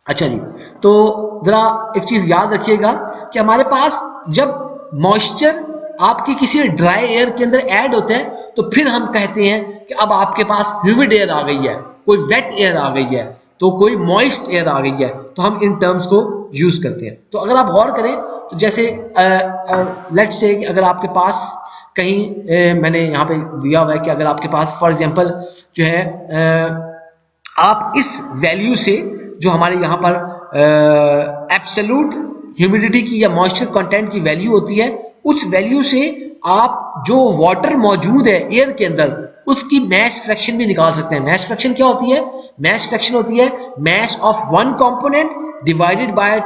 अच्छा जी, तो जरा एक चीज याद रखिएगा कि हमारे पास जब मॉइस्चर आपकी किसी ड्राई एयर के अंदर ऐड होता है, तो फिर हम कहते हैं कि अब आपके पास ह्यूमिड एयर आ गई है, कोई वेट एयर आ गई है, तो कोई मॉइस्ट एयर आ गई है, तो हम इन टर्म्स को यूज करते हैं। तो अगर आप गौर करें तो जैसे लेट्स से कि अगर आपके पास कहीं मैंने यहाँ पे दिया हुआ है कि अगर आपके पास फॉर एग्जांपल जो है आप इस वैल्यू से जो हमारे यहाँ पर एब्सोल्यूट ह्यूमिडिटी की या मॉइस्चर कंटेंट की वैल्यू होती है, उस वैल्यू से आप जो वाटर मौजूद है एयर के अंदर उसकी मैस फ्रैक्शन भी निकाल सकते हैं। मैस फ्रैक्शन क्या होती है? मैस फ्रैक्शन होती है mess of one component divided by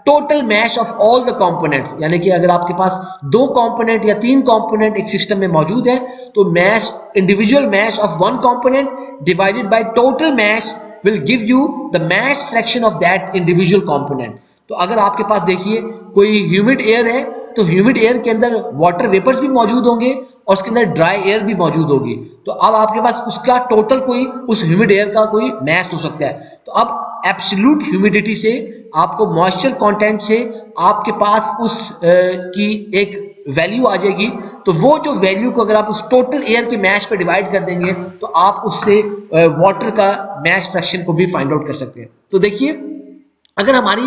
total mass of all the components. यानी कि अगर आपके पास दो कंपोनेंट या तीन कंपोनेंट एक सिस्टम में मौजूद है, तो mass, individual mass of one component divided by total mass will give you the mass fraction of that individual component। तो अगर आपके पास देखिए कोई ह्यूमिड एयर है, तो ह्यूमिड एयर के अंदर वाटर वेपर्स भी मौजूद होंगे और उसके अंदर ड्राई एयर भी मौजूद होगी। तो अब आपके पास उसका टोटल कोई उस ह्यूमिड एयर का कोई मैस हो सकता है। तो अब एब्सोल्यूट ह्यूमिडिटी से आपको मॉइस्चर कंटेंट से आपके पास उस की एक वैल्यू आ जाएगी। तो वो जो वैल्यू को अगर आप उस टोटल एयर के मैस पे डिवाइड कर देंगे, तो आप उससे वाटर का मैस फ्रैक्शन को भी फाइंड आउट कर सकते हैं। तो देखिए, अगर हमारी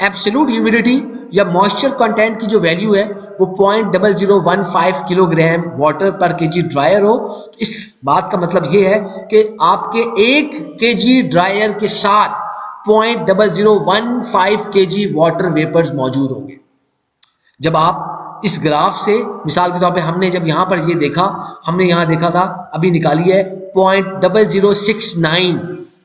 एब्सोल्यूट ह्यूमिडिटी या मॉइस्चर कंटेंट की जो वैल्यू है वो 0.0015 kilogram water per KG dryer हो, तो इस बात का मतलब ये है कि आपके 1 केजी ड्रायर के साथ 0.0015 केजी वाटर वेपर्स मौजूद होंगे। जब आप इस ग्राफ से मिसाल के तौर पे हमने जब यहाँ पर ये देखा, हमने यहाँ देखा था अभी निकाली है 0.0069,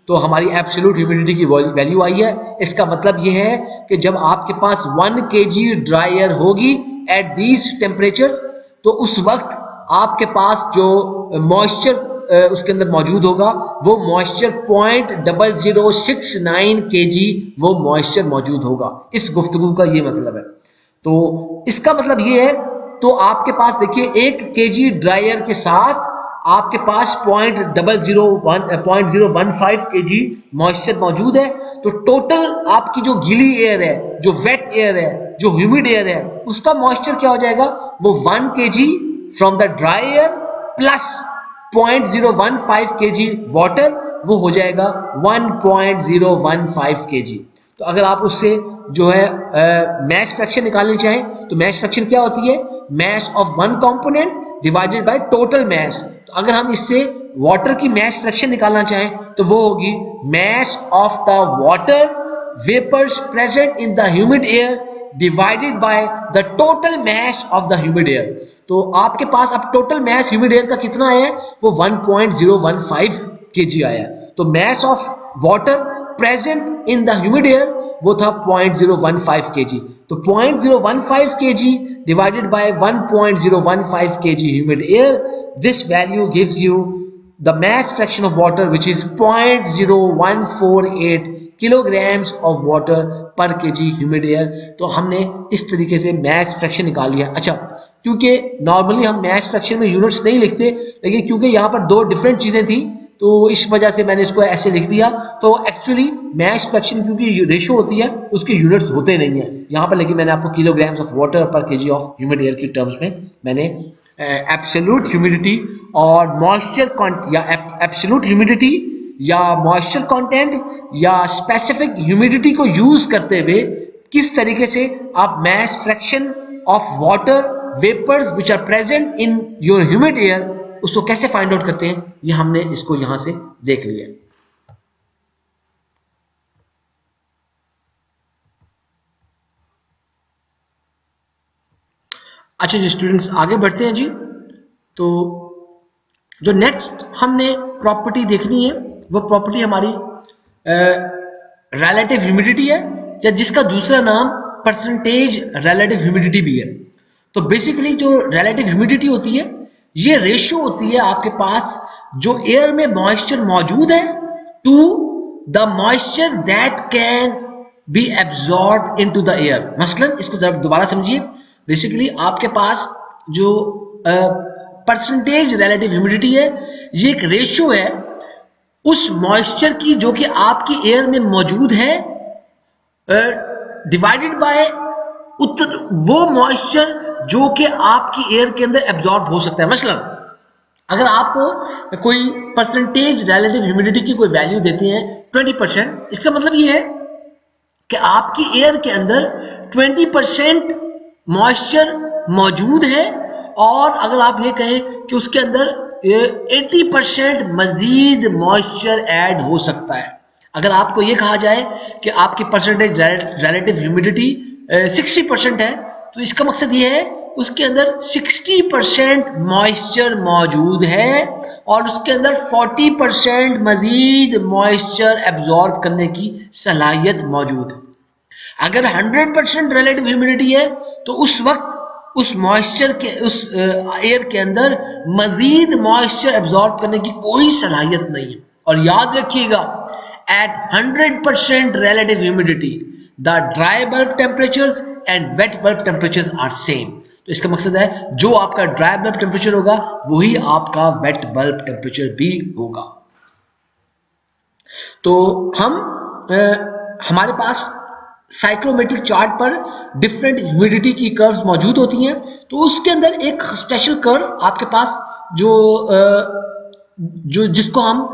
तो हमारी एब्सोल्यूट ह्यूमिडिटी की वैल्यू आई है। इसका मतलब ये है कि जब आपके पास 1 केजी ड्राई एयर होगी एट दीज टेम्परेचर्स, तो उस वक्त आपके पास जो मॉइस्चर उसके अंदर मौजूद होगा वो मॉइस्चर 0.0069 केजी वो मॉइस्चर मौजूद होगा। इस गुफ्तगू का ये मतलब है। तो इसका मतलब ये है, तो आपके पास देखिए 1 केजी ड्रायर के साथ आपके पास 0.015 केजी मॉइस्चर मौजूद है। तो टोटल आपकी जो गीली एयर है, जो वेट एयर है, जो ह्यूमिड एयर है, उसका मॉइस्चर क्या हो जाएगा? वो 1 KG from the dry air plus 0.015 KG water, वो हो जाएगा 1.015 केजी। तो अगर आप उससे जो है मैस फ्रैक्शन निकालनी चाहें, तो मैस फ्रैक्शन क्या होती है? Mess of one component divided by total mess. तो अगर हम इससे वाटर की मैस फ्रैक्शन निकालना चाहें, तो वो होगी mass of the water vapours present in the humid air divided by the total mass of the humid air. तो आपके पास अब टोटल मैस ह्यूमिड एयर का कितना आया है? वो 1.015 केजी आया। तो mass of water present in the humid air वो था 0.015 केजी। तो 0.015 KG divided by 1.015 kg humid air, this value gives you the mass fraction of water which is 0.0148 kilograms of water per KG humid air. तो हमने इस तरीके से मैस फ्रैक्शन निकाल लिया। अच्छा, क्योंकि नॉर्मली हम मैस फ्रैक्शन में यूनिट्स नहीं लिखते, लेकिन क्योंकि यहाँ पर दो डिफरेंट चीजें थी तो इस वजह से मैंने इसको ऐसे लिख दिया। तो एक्चुअली मैस फ्रैक्शन क्योंकि रेशो होती है उसके यूनिट्स होते नहीं है यहाँ पर, लेकिन मैंने आपको kilograms of water per kg of humid air की टर्म्स में मैंने एब्सोल्यूट ह्यूमिडिटी और मॉइस्चर या एब्सोल्यूट ह्यूमिडिटी या मॉइस्चर कंटेंट या स्पेसिफिक ह्यूमिडिटी को यूज करते हुए किस तरीके से आप mass fraction of water vapours which are present in your humid air उसको कैसे फाइंड आउट करते हैं, ये हमने इसको यहां से देख लिया। अच्छा जी स्टूडेंट्स, आगे बढ़ते हैं जी। तो जो नेक्स्ट हमने प्रॉपर्टी देखनी है वो प्रॉपर्टी हमारी रिलेटिव ह्यूमिडिटी है, या जिसका दूसरा नाम परसेंटेज रिलेटिव ह्यूमिडिटी भी है। तो बेसिकली जो रिलेटिव ह्यूमिडिटी होती है ये रेशियो होती है आपके पास जो एयर में मॉइस्चर मौजूद है to the moisture that can be absorb into the air. मसलन इसको दोबारा समझिए, बेसिकली आपके पास जो परसेंटेज रिलेटिव ह्यूमिडिटी है ये एक रेशियो है उस मॉइस्चर की जो कि आपकी एयर में मौजूद है डिवाइडेड बाय वो मॉइस्चर जो कि आपकी एयर के अंदर एब्जॉर्ब हो सकता है। मसलन अगर आपको कोई परसेंटेज रिलेटिव ह्यूमिडिटी की कोई वैल्यू देते हैं 20%, इसका मतलब ये है कि आपकी एयर के अंदर 20% मॉइस्चर मौजूद है, और अगर आप ये कहें कि उसके अंदर 80% मजीद मॉइस्चर ऐड हो सकता है। अगर आपको ये कहा जाए कि आपकी परसेंटेज रिलेटिव ह्यूमिडिटी 60% है, तो इसका मकसद ये है उसके अंदर 60% मॉइस्चर मौजूद है और उसके अंदर 40% मजीद मॉइस्चर एब्जॉर्ब करने की सलाहियत मौजूद है। अगर 100% रिलेटिव ह्यूमिडिटी है तो उस वक्त उस मॉइस्चर के उस एयर के अंदर मजीद मॉइस्चर एब्जॉर्ब करने की कोई सलाहियत नहीं है। और याद रखिएगा, at 100% relative humidity the dry bulb temperatures and wet bulb temperatures are same. तो इसका मकसद है जो आपका ड्राई बल्ब टेम्परेचर होगा वही आपका वेट बल्ब टेम्परेचर भी होगा। तो हमारे पास साइक्रोमेट्रिक चार्ट पर डिफरेंट ह्यूमिडिटी की कर्व्स मौजूद होती हैं, तो उसके अंदर एक स्पेशल कर्व आपके पास जो जिसको हम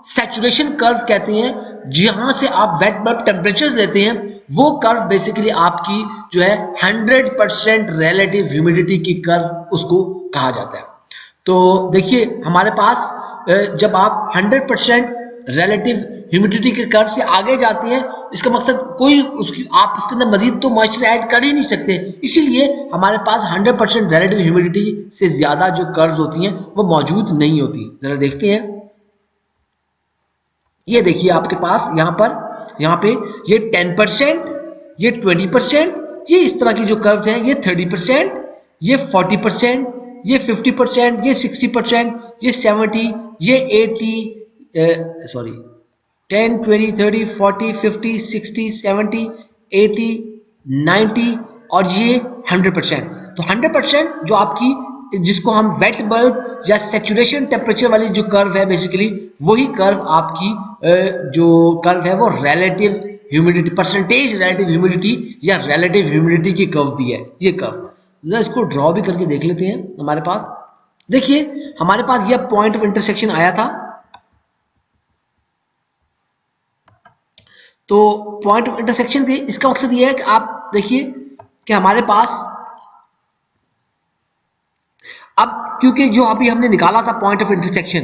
सैचुरेशन कर्व कहते हैं, जहां से आप वेट बल्ब टेम्परेचर लेते हैं, वो कर्व बेसिकली आपकी जो है 100% रिलेटिव ह्यूमिडिटी की कर्व उसको कहा जाता है। तो देखिए हमारे पास जब आप 100% रिलेटिव ह्यूमिडिटी के कर्व से आगे जाते हैं, इसका मकसद आप उसके अंदर मजीद तो मॉइस्चर ऐड कर ही नहीं सकते, इसीलिए हमारे पास 100% रिलेटिव ह्यूमिडिटी से ज्यादा जो कर्व्स होती हैं वो मौजूद नहीं होती। जरा देखते हैं, ये देखिए आपके पास यहाँ पे ये 10%, ये 20%, ये इस तरह की जो कर्व्स हैं, ये 30%, ये 40%, ये 50%, ये 60%, ये 70, ये 80, 10, 20, 30, 40, 50, 60, 70, 80, 90 और ये 100%। तो 100% जो आपकी जिसको हम वेट बल्ब या सैचुरेशन टेम्परेचर वाली जो कर्व है, बेसिकली वही कर्व आपकी जो कर्व है वो relative humidity, percentage relative humidity या रिलेटिव ह्यूमिडिटी की कर्व भी है ये कर्व। जरा इसको ड्रॉ भी करके देख लेते हैं। हमारे पास देखिए हमारे पास यह पॉइंट ऑफ इंटरसेक्शन आया था, तो पॉइंट ऑफ इंटरसेक्शन थे, इसका मकसद यह है कि आप देखिए कि हमारे पास अब क्योंकि जो अभी हमने निकाला था पॉइंट ऑफ इंटरसेक्शन,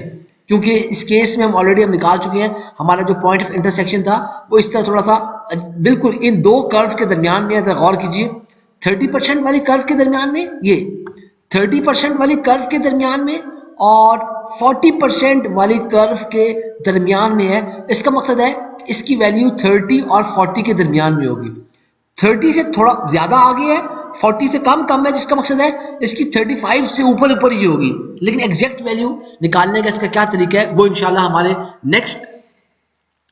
क्योंकि इस केस में हम ऑलरेडी निकाल चुके हैं, हमारा जो पॉइंट ऑफ इंटरसेक्शन था वो इस तरह थोड़ा सा बिल्कुल इन दो कर्व के दरमियान में, अगर गौर कीजिए 30% वाली कर्व के दरमियान में, ये 30% वाली कर्व के दरमियान में और 40% वाली कर्व के दरमियान में है। इसका मकसद है इसकी वैल्यू 30 और 40 के दरमियान में होगी। 30 से थोड़ा ज्यादा आगे है, 40 से कम है, जिसका मकसद है इसकी 35 से ऊपर ही होगी। लेकिन एग्जैक्ट वैल्यू निकालने का इसका क्या तरीका है वो इंशाल्लाह हमारे नेक्स्ट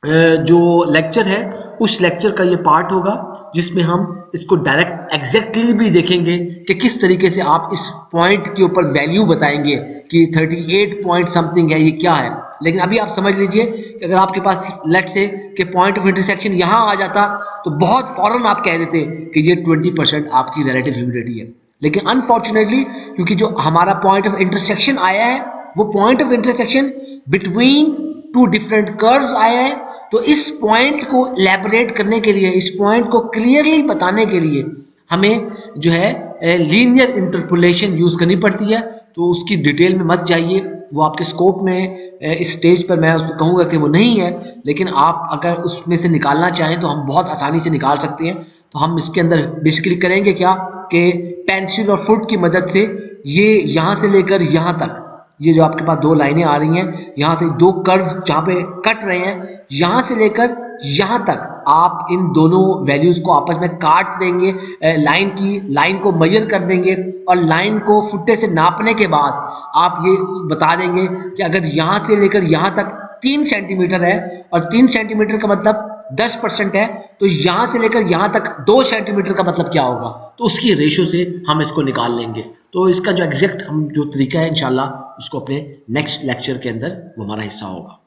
जो लेक्चर है उस लेक्चर का ये पार्ट होगा जिसमें हम इसको डायरेक्ट एग्जैक्टली भी देखेंगे कि किस तरीके से आप इस पॉइंट के ऊपर वैल्यू बताएंगे कि 38 पॉइंट समथिंग है, ये क्या है। लेकिन अभी आप समझ लीजिए कि अगर आपके पास लेट से कि पॉइंट ऑफ इंटरसेक्शन यहां आ जाता तो बहुत फौरन आप कह देते कि ये 20% आपकी रिलेटिव ह्यूमिडिटी है। लेकिन अनफॉर्चुनेटली क्योंकि जो हमारा पॉइंट ऑफ इंटरसेक्शन आया है वो point of intersection between two different curves आया है, तो इस पॉइंट को इलैबोरेट करने के लिए, इस पॉइंट को क्लियरली बताने के लिए हमें जो है लीनियर इंटरपोलेशन यूज करनी पड़ती है। तो उसकी डिटेल में मत जाइए, वो आपके स्कोप में इस स्टेज पर मैं उसको कहूँगा कि वो नहीं है, लेकिन आप अगर उसमें से निकालना चाहें तो हम बहुत आसानी से निकाल सकते हैं। तो हम इसके अंदर बेसिकली करेंगे क्या कि पेंसिल और फुट की मदद से ये यहाँ से लेकर यहाँ तक, ये जो आपके पास दो लाइनें आ रही हैं, यहाँ से दो कर्व्स जहाँ पे कट रहे हैं, यहाँ से लेकर यहाँ तक आप इन दोनों वैल्यूज को आपस में काट देंगे, लाइन को मेजर कर देंगे और लाइन को फुट्टे से नापने के बाद आप ये बता देंगे कि अगर यहाँ से लेकर यहाँ तक 3 सेंटीमीटर है और 3 सेंटीमीटर का मतलब 10% है, तो यहाँ से लेकर यहाँ तक 2 सेंटीमीटर का मतलब क्या होगा, तो उसकी रेशो से हम इसको निकाल लेंगे। तो इसका जो एग्जैक्ट हम जो तरीका है इंशाल्लाह उसको अपने नेक्स्ट लेक्चर के अंदर वो हमारा हिस्सा होगा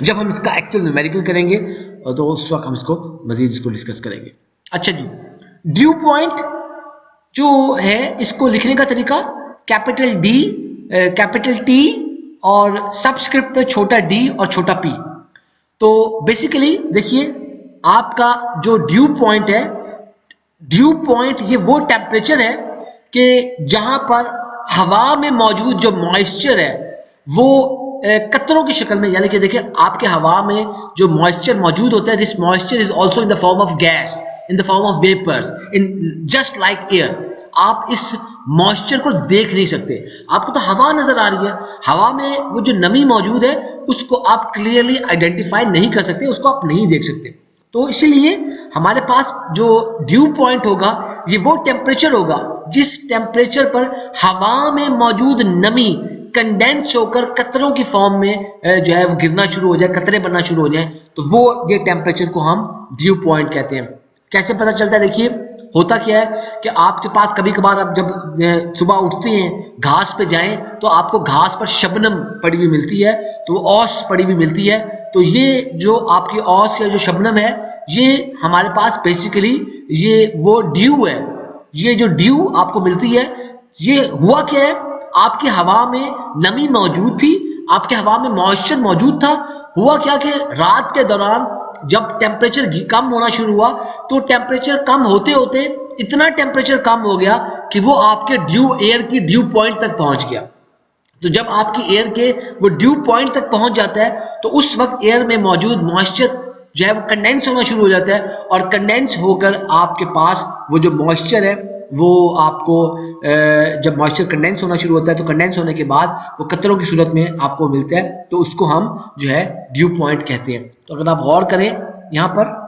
जब हम इसका एक्चुअल न्यूमेरिकल करेंगे, तो उस वक्त हम इसको मजीद इसको डिस्कस करेंगे। अच्छा जी, ड्यू पॉइंट जो है इसको लिखने का तरीका कैपिटल डी, कैपिटल टी और सबस्क्रिप्ट पे छोटा डी और छोटा पी। तो बेसिकली देखिए आपका जो ड्यू पॉइंट है, ड्यू पॉइंट ये वो टेम्परेचर है कि जहां पर हवा में मौजूद जो मॉइस्चर है वो कतरों की शक्ल में, यानी कि देखिए आपके हवा में जो मॉइस्चर मौजूद होता है, this moisture is also in the form of gas, in the form of vapours, in just like air. आप इस मॉइस्चर को देख नहीं सकते, आपको तो हवा नजर आ रही है, हवा में वो जो नमी मौजूद है उसको आप क्लियरली आइडेंटिफाई नहीं कर सकते, उसको आप नहीं देख सकते। तो इसीलिए हमारे पास जो ड्यू पॉइंट होगा ये वो टेम्परेचर होगा जिस टेम्परेचर पर हवा में मौजूद नमी कंडेंस होकर कतरों की फॉर्म में जो है वो गिरना शुरू हो जाए, कतरे बनना शुरू हो जाए, तो वो ये टेम्परेचर को हम ड्यू पॉइंट कहते हैं। कैसे पता चलता है, देखिए होता क्या है कि आपके पास कभी कभार आप जब सुबह उठते हैं घास पे जाएं तो आपको घास पर शबनम पड़ी हुई मिलती है, तो वो औस पड़ी हुई मिलती है। तो ये जो आपकी औस या जो शबनम है ये हमारे पास बेसिकली ये वो ड्यू है। ये जो ड्यू आपको मिलती है ये हुआ क्या है, आपकी हवा में नमी मौजूद थी, आपके हवा में मॉइस्चर मौजूद था। हुआ क्या कि रात के दौरान जब टेम्परेचर कम होना शुरू हुआ तो टेम्परेचर कम होते होते इतना टेम्परेचर कम हो गया कि वो आपके ड्यू एयर की ड्यू पॉइंट तक पहुंच गया। तो जब आपकी एयर के वो ड्यू पॉइंट तक पहुंच जाता है तो उस वक्त एयर में मौजूद मॉइस्चर जो है वो कंडेंस होना शुरू हो जाता है, और कंडेंस होकर आपके पास वो जो मॉइस्चर है वो आपको जब मॉइस्चर कंडेंस होना शुरू होता है तो कंडेंस होने के बाद वो कतरों की सूरत में आपको मिलता है, तो उसको हम जो है ड्यू पॉइंट कहते हैं। तो अगर आप गौर करें यहां पर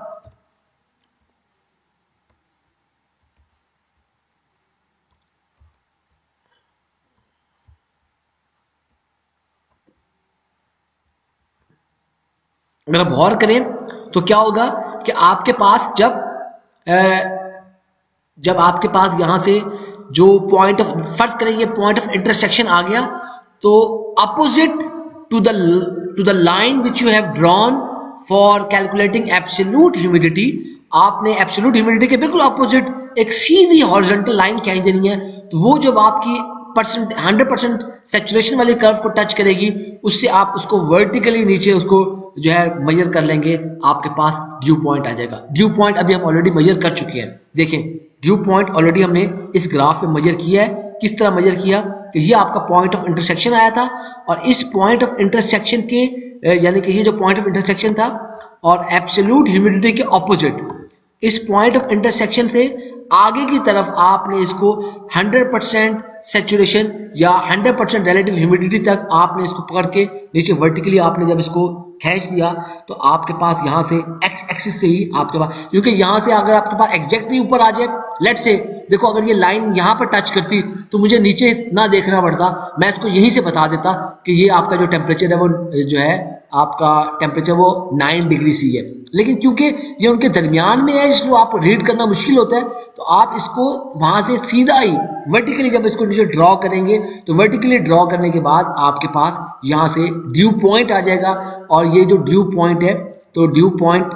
अगर आप गौर करें तो क्या होगा कि आपके पास जब आपके पास यहां से जो पॉइंट ऑफ, फर्ज करें ये पॉइंट ऑफ इंटरसेक्शन आ गया, तो opposite to the line which you have drawn for calculating absolute humidity, आपने एब्सोल्यूट ह्यूमिडिटी के बिल्कुल अपोजिट एक सीधी हॉरिजॉन्टल लाइन खींच देनी है। तो वो जब आपकी 100% सैचुरेशन वाली कर्व को टच करेगी उससे आप उसको वर्टिकली नीचे उसको जो है मेजर कर लेंगे, आपके पास ड्यू पॉइंट आ जाएगा। ड्यू पॉइंट अभी हम ऑलरेडी मेजर कर चुके हैं, देखें ड्यू पॉइंट ऑलरेडी हमने इस ग्राफ में मेजर किया है। किस तरह मेजर किया कि ये आपका पॉइंट ऑफ इंटरसेक्शन आया था और इस पॉइंट ऑफ इंटरसेक्शन के यानी कि ये जो पॉइंट ऑफ इंटरसेक्शन था और एब्सोल्यूट ह्यूमिडिटी के ऑपोजिट इस पॉइंट ऑफ इंटरसेक्शन से आगे की तरफ आपने इसको 100% सैचुरेशन या 100% रिलेटिव ह्यूमिडिटी तक आपने इसको पकड़ के नीचे वर्टिकली आपने जब इसको खींच दिया तो आपके पास यहाँ से एक्स एक्सिस से ही आपके पास, क्योंकि यहाँ से अगर आपके पास एग्जैक्टली ऊपर आ जाए, लेट से देखो अगर ये लाइन यहाँ पर टच करती तो मुझे नीचे ना देखना पड़ता, मैं इसको यहीं से बता देता कि ये आपका जो टेम्परेचर है वो जो है आपका टेम्परेचर वो 9 डिग्री सी है। लेकिन क्योंकि ये उनके दरमियान में है इसलिए आप रीड करना मुश्किल होता है, तो आप इसको वहां से सीधा ही वर्टिकली जब इसको नीचे ड्रॉ करेंगे तो वर्टिकली ड्रॉ करने के बाद आपके पास यहाँ से ड्यू पॉइंट आ जाएगा। और ये जो ड्यू पॉइंट है तो ड्यू पॉइंट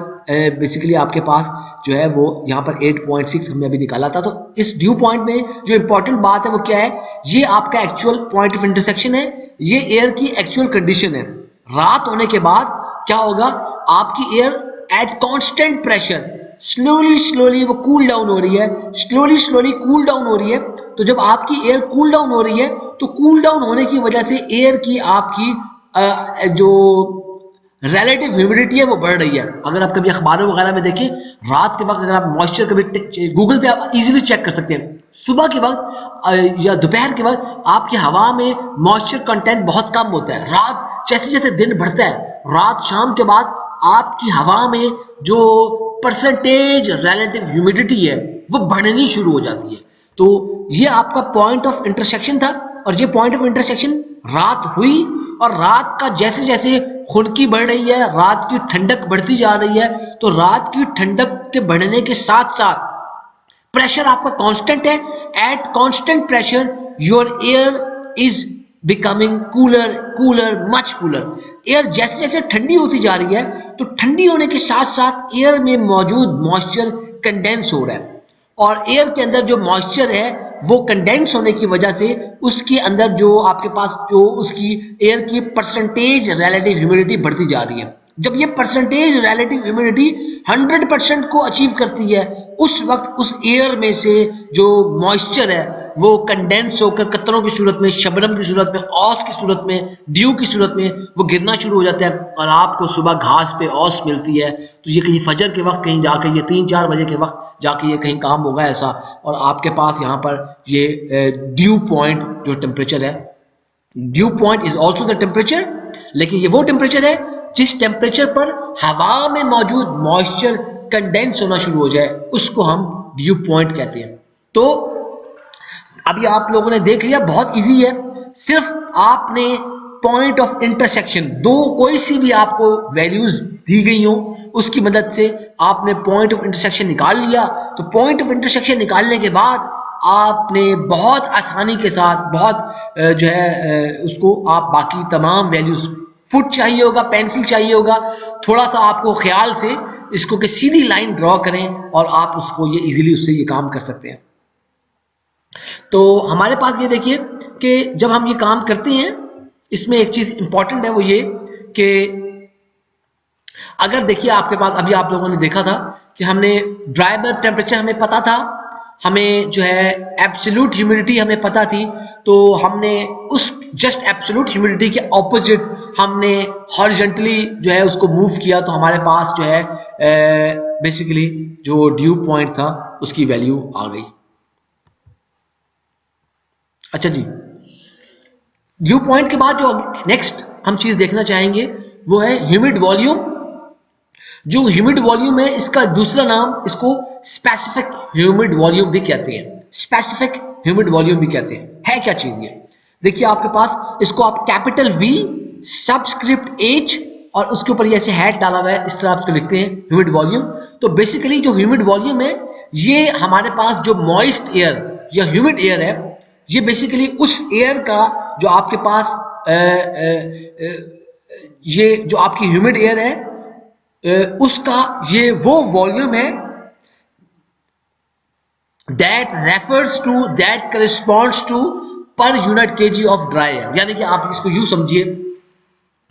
बेसिकली आपके पास जो है वो यहाँ पर 8.6 हमने अभी निकाला था। तो इस ड्यू पॉइंट में जो इंपॉर्टेंट बात है वो क्या है, ये आपका एक्चुअल पॉइंट ऑफ इंटरसेक्शन है, ये एयर की एक्चुअल कंडीशन है। रात होने के बाद क्या होगा, आपकी air at constant pressure slowly slowly वो कूल डाउन हो रही है, स्लोली स्लोली कूल डाउन हो रही है। तो जब आपकी एयर कूल डाउन हो रही है तो कूल डाउन होने की वजह से एयर की आपकी जो रिलेटिव ह्यूमिडिटी है वो बढ़ रही है। अगर आप कभी अखबारों वगैरह में देखिए रात के वक्त, अगर आप मॉइस्चर कभी गूगल पे आप इजीली चेक कर सकते हैं, सुबह के वक्त या दोपहर के वक्त आपकी हवा में मॉइस्चर कंटेंट बहुत कम होता है। रात जैसे जैसे दिन बढ़ता है, रात शाम के बाद आपकी हवा में जो परसेंटेज रिलेटिव ह्यूमिडिटी है वो बढ़नी शुरू हो जाती है। तो ये आपका पॉइंट ऑफ इंटरसेक्शन था, और ये पॉइंट ऑफ इंटरसेक्शन रात हुई, और रात का जैसे जैसे खुनकी बढ़ रही है, रात की ठंडक बढ़ती जा रही है, तो रात की ठंडक के बढ़ने के साथ साथ प्रेशर आपका कांस्टेंट है। At constant pressure your air is becoming cooler cooler much cooler. Air जैसे जैसे ठंडी होती जा रही है तो ठंडी होने के साथ साथ एयर में मौजूद मॉइस्चर कंडेंस हो रहा है, और एयर के अंदर जो मॉइस्चर है वो कंडेंस होने की वजह से उसके अंदर जो आपके पास जो उसकी एयर की परसेंटेज रिलेटिव ह्यूमिडिटी बढ़ती जा रही है। जब ये परसेंटेज रिलेटिव ह्यूमिडिटी 100% को अचीव करती है, उस वक्त उस एयर में से जो मॉइस्चर है वो कंडेंस होकर कतरों की सूरत में, शबनम की सूरत में, औस की सूरत में, ड्यू की सूरत में वो गिरना शुरू हो जाता है, और आपको सुबह घास पे औस मिलती है। तो ये कहीं फजर के वक्त कहीं जाकर ये 3-4 बजे के वक्त जाके ये कहीं काम होगा ऐसा, और आपके पास यहाँ पर ये ड्यू पॉइंट जो टेम्परेचर है, due point is also the temperature, लेकिन ये वो टेम्परेचर है जिस टेम्परेचर पर हवा में मौजूद मॉइस्चर कंडेंस होना शुरू हो जाए, उसको हम ड्यू पॉइंट कहते हैं। तो अभी आप लोगों ने देख लिया, बहुत इजी है, सिर्फ आपने पॉइंट ऑफ इंटरसेक्शन, दो कोई सी भी आपको वैल्यूज दी गई हो उसकी मदद से आपने पॉइंट ऑफ इंटरसेक्शन निकाल लिया। तो पॉइंट ऑफ इंटरसेक्शन निकालने के बाद आपने बहुत आसानी के साथ बहुत जो है उसको आप बाकी तमाम वैल्यूज, फुट चाहिए होगा, पेंसिल चाहिए होगा, थोड़ा सा आपको ख्याल से इसको कि सीधी लाइन ड्रॉ करें और आप उसको ये इजीली उससे ये काम कर सकते हैं। तो हमारे पास ये देखिए कि जब हम ये काम करते हैं इसमें एक चीज इंपॉर्टेंट है, वो ये कि अगर देखिए आपके पास अभी आप लोगों ने देखा था कि हमने ड्राई बल्ब टेम्परेचर हमें पता था, हमें जो है एब्सोल्यूट ह्यूमिडिटी हमें पता थी, तो हमने उस जस्ट एब्सोल्यूट ह्यूमिडिटी के ऑपोजिट हमने हॉरिजॉन्टली जो है उसको मूव किया, तो हमारे पास जो है बेसिकली जो ड्यू पॉइंट था उसकी वैल्यू आ गई। अच्छा जी, ड्यू पॉइंट के बाद जो नेक्स्ट हम चीज देखना चाहेंगे वो है ह्यूमिड वॉल्यूम। जो ह्यूमिड वॉल्यूम है इसका दूसरा नाम इसको स्पेसिफिक ह्यूमिड वॉल्यूम भी कहते हैं, स्पेसिफिक ह्यूमिड वॉल्यूम भी कहते हैं। है क्या चीज ये, देखिए आपके पास इसको आप कैपिटल V सबस्क्रिप्ट H और उसके ऊपर ये ऐसे हैट डाला हुआ है, इस तरह आप इसको लिखते हैं ह्यूमिड वॉल्यूम। तो बेसिकली जो ह्यूमिड वॉल्यूम है ये हमारे पास जो मॉइस्ट एयर या ह्यूमिड एयर है, ये बेसिकली उस एयर का जो आपके पास ये जो आपकी ह्यूमिड एयर है उसका ये वो वॉल्यूम है that refers to that corresponds to per unit kg of dry air. यानी कि आप इसको यूं समझिए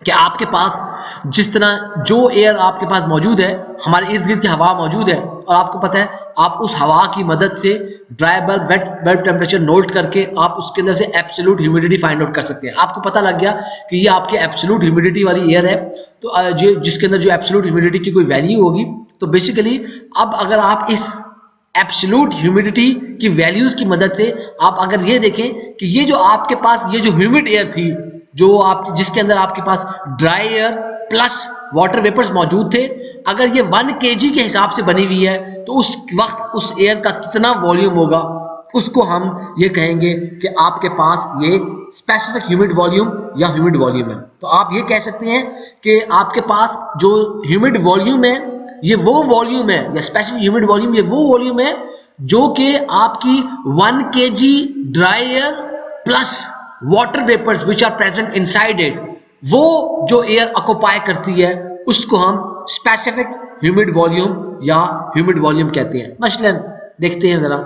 कि आपके पास जिस तरह जो एयर आपके पास मौजूद है, हमारे इर्द गिर्द की हवा मौजूद है, और आपको पता है आप उस हवा की मदद से dry bulb wait bulb temperature note करके आप उसके अंदर से एब्सोल्यूट ह्यूमिडिटी फाइंड आउट कर सकते हैं। आपको पता लग गया कि ये आपके एब्सोल्यूट ह्यूमिडिटी वाली एयर है, तो जिसके अंदर जो एब्सोल्यूट ह्यूमिडिटी की कोई वैल्यू होगी, तो बेसिकली अब अगर आप इस एब्सोल्यूट ह्यूमिडिटी की वैल्यूज की मदद से आप अगर ये देखें कि ये जो आपके पास ये जो ह्यूमिड एयर थी, जो आप जिसके अंदर आपके पास dry air plus water vapours मौजूद थे, अगर ये 1 kg के हिसाब से बनी हुई है तो उस वक्त उस एयर का कितना वॉल्यूम होगा उसको हम ये कहेंगे कि आपके पास ये स्पेसिफिक ह्यूमिड वॉल्यूम या ह्यूमिड वॉल्यूम है। तो आप ये कह सकते हैं कि आपके पास जो ह्यूमिड वॉल्यूम है ये वो वॉल्यूम है, या स्पेसिफिक ह्यूमिड वॉल्यूम ये वो वॉल्यूम है जो कि आपकी 1 kg dry air plus water vapours which are present inside it, वो जो एयर ऑक्यूपाई करती है उसको हम स्पेसिफिक ह्यूमिड वॉल्यूम या ह्यूमिड वॉल्यूम कहते हैं। मसलन देखते हैं जरा,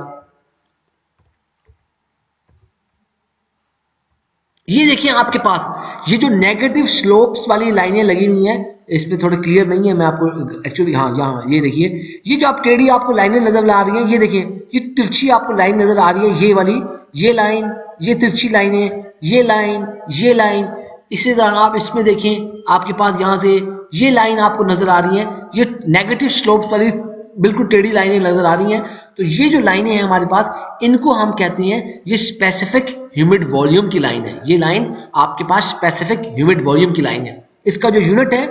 ये देखिए आपके पास ये जो नेगेटिव स्लोप्स वाली लाइनें लगी हुई हैं, इसमें थोड़े क्लियर नहीं है, मैं आपको एक्चुअली हाँ यहाँ ये देखिए, ये जो आप टेढ़ी आपको लाइनें नजर आ रही हैं, ये देखिए ये तिरछी आपको लाइन नजर आ रही है, ये वाली, ये लाइन, ये तिरछी लाइनें, ये लाइन, ये लाइन। इसी तरह आप इसमें देखें आपके पास यहाँ से ये लाइन आपको नजर आ रही है, ये नेगेटिव स्लोप्स वाली बिल्कुल टेढ़ी लाइनें नजर आ रही हैं। तो ये जो लाइनें हैं हमारे पास, इनको हम कहते हैं ये स्पेसिफिक ह्यूमिड वॉल्यूम की लाइन है। ये लाइन आपके पास स्पेसिफिक ह्यूमिड वॉल्यूम की लाइन है। इसका जो यूनिट है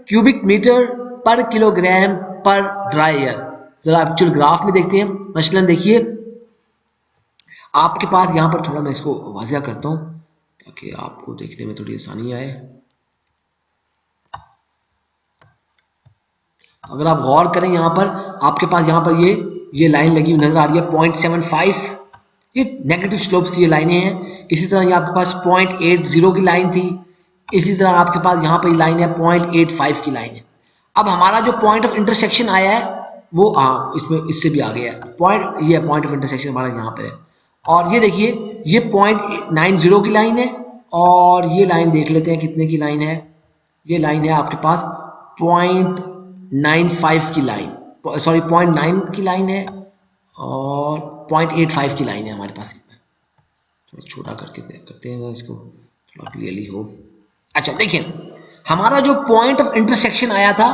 क्यूबिक मीटर पर किलोग्राम पर ड्राई एयर। जरा एक्चुअल ग्राफ में देखते हैं। मसलन देखिए आपके पास यहां पर, थोड़ा मैं इसको वाज़िया करता हूं ताकि आपको देखने में थोड़ी आसानी आए। अगर आप गौर करें यहां पर आपके पास यहां पर ये लाइन लगी हुई नजर आ रही है 0.75, ये नेगेटिव स्लोप्स की ये लाइनें हैं। इसी तरह ये आपके पास 0.80 की लाइन थी, इसी तरह आपके पास यहाँ पर लाइन है 0.85 की लाइन है। अब हमारा जो पॉइंट ऑफ इंटरसेक्शन आया है वो इसमें इससे भी आ गया है, ये पॉइंट ऑफ इंटरसेक्शन हमारा यहाँ पर है। और ये देखिए ये 0.90 की लाइन है, और ये लाइन देख लेते हैं कितने की लाइन है। ये लाइन है आपके पास 0.95 की लाइन, सॉरी 0.9 की लाइन है, और 0.85 की लाइन है हमारे पास। थोड़ा छोटा करते हैं इसको, थोड़ा क्लियरली हो। अच्छा देखिए हमारा जो पॉइंट ऑफ इंटरसेक्शन आया था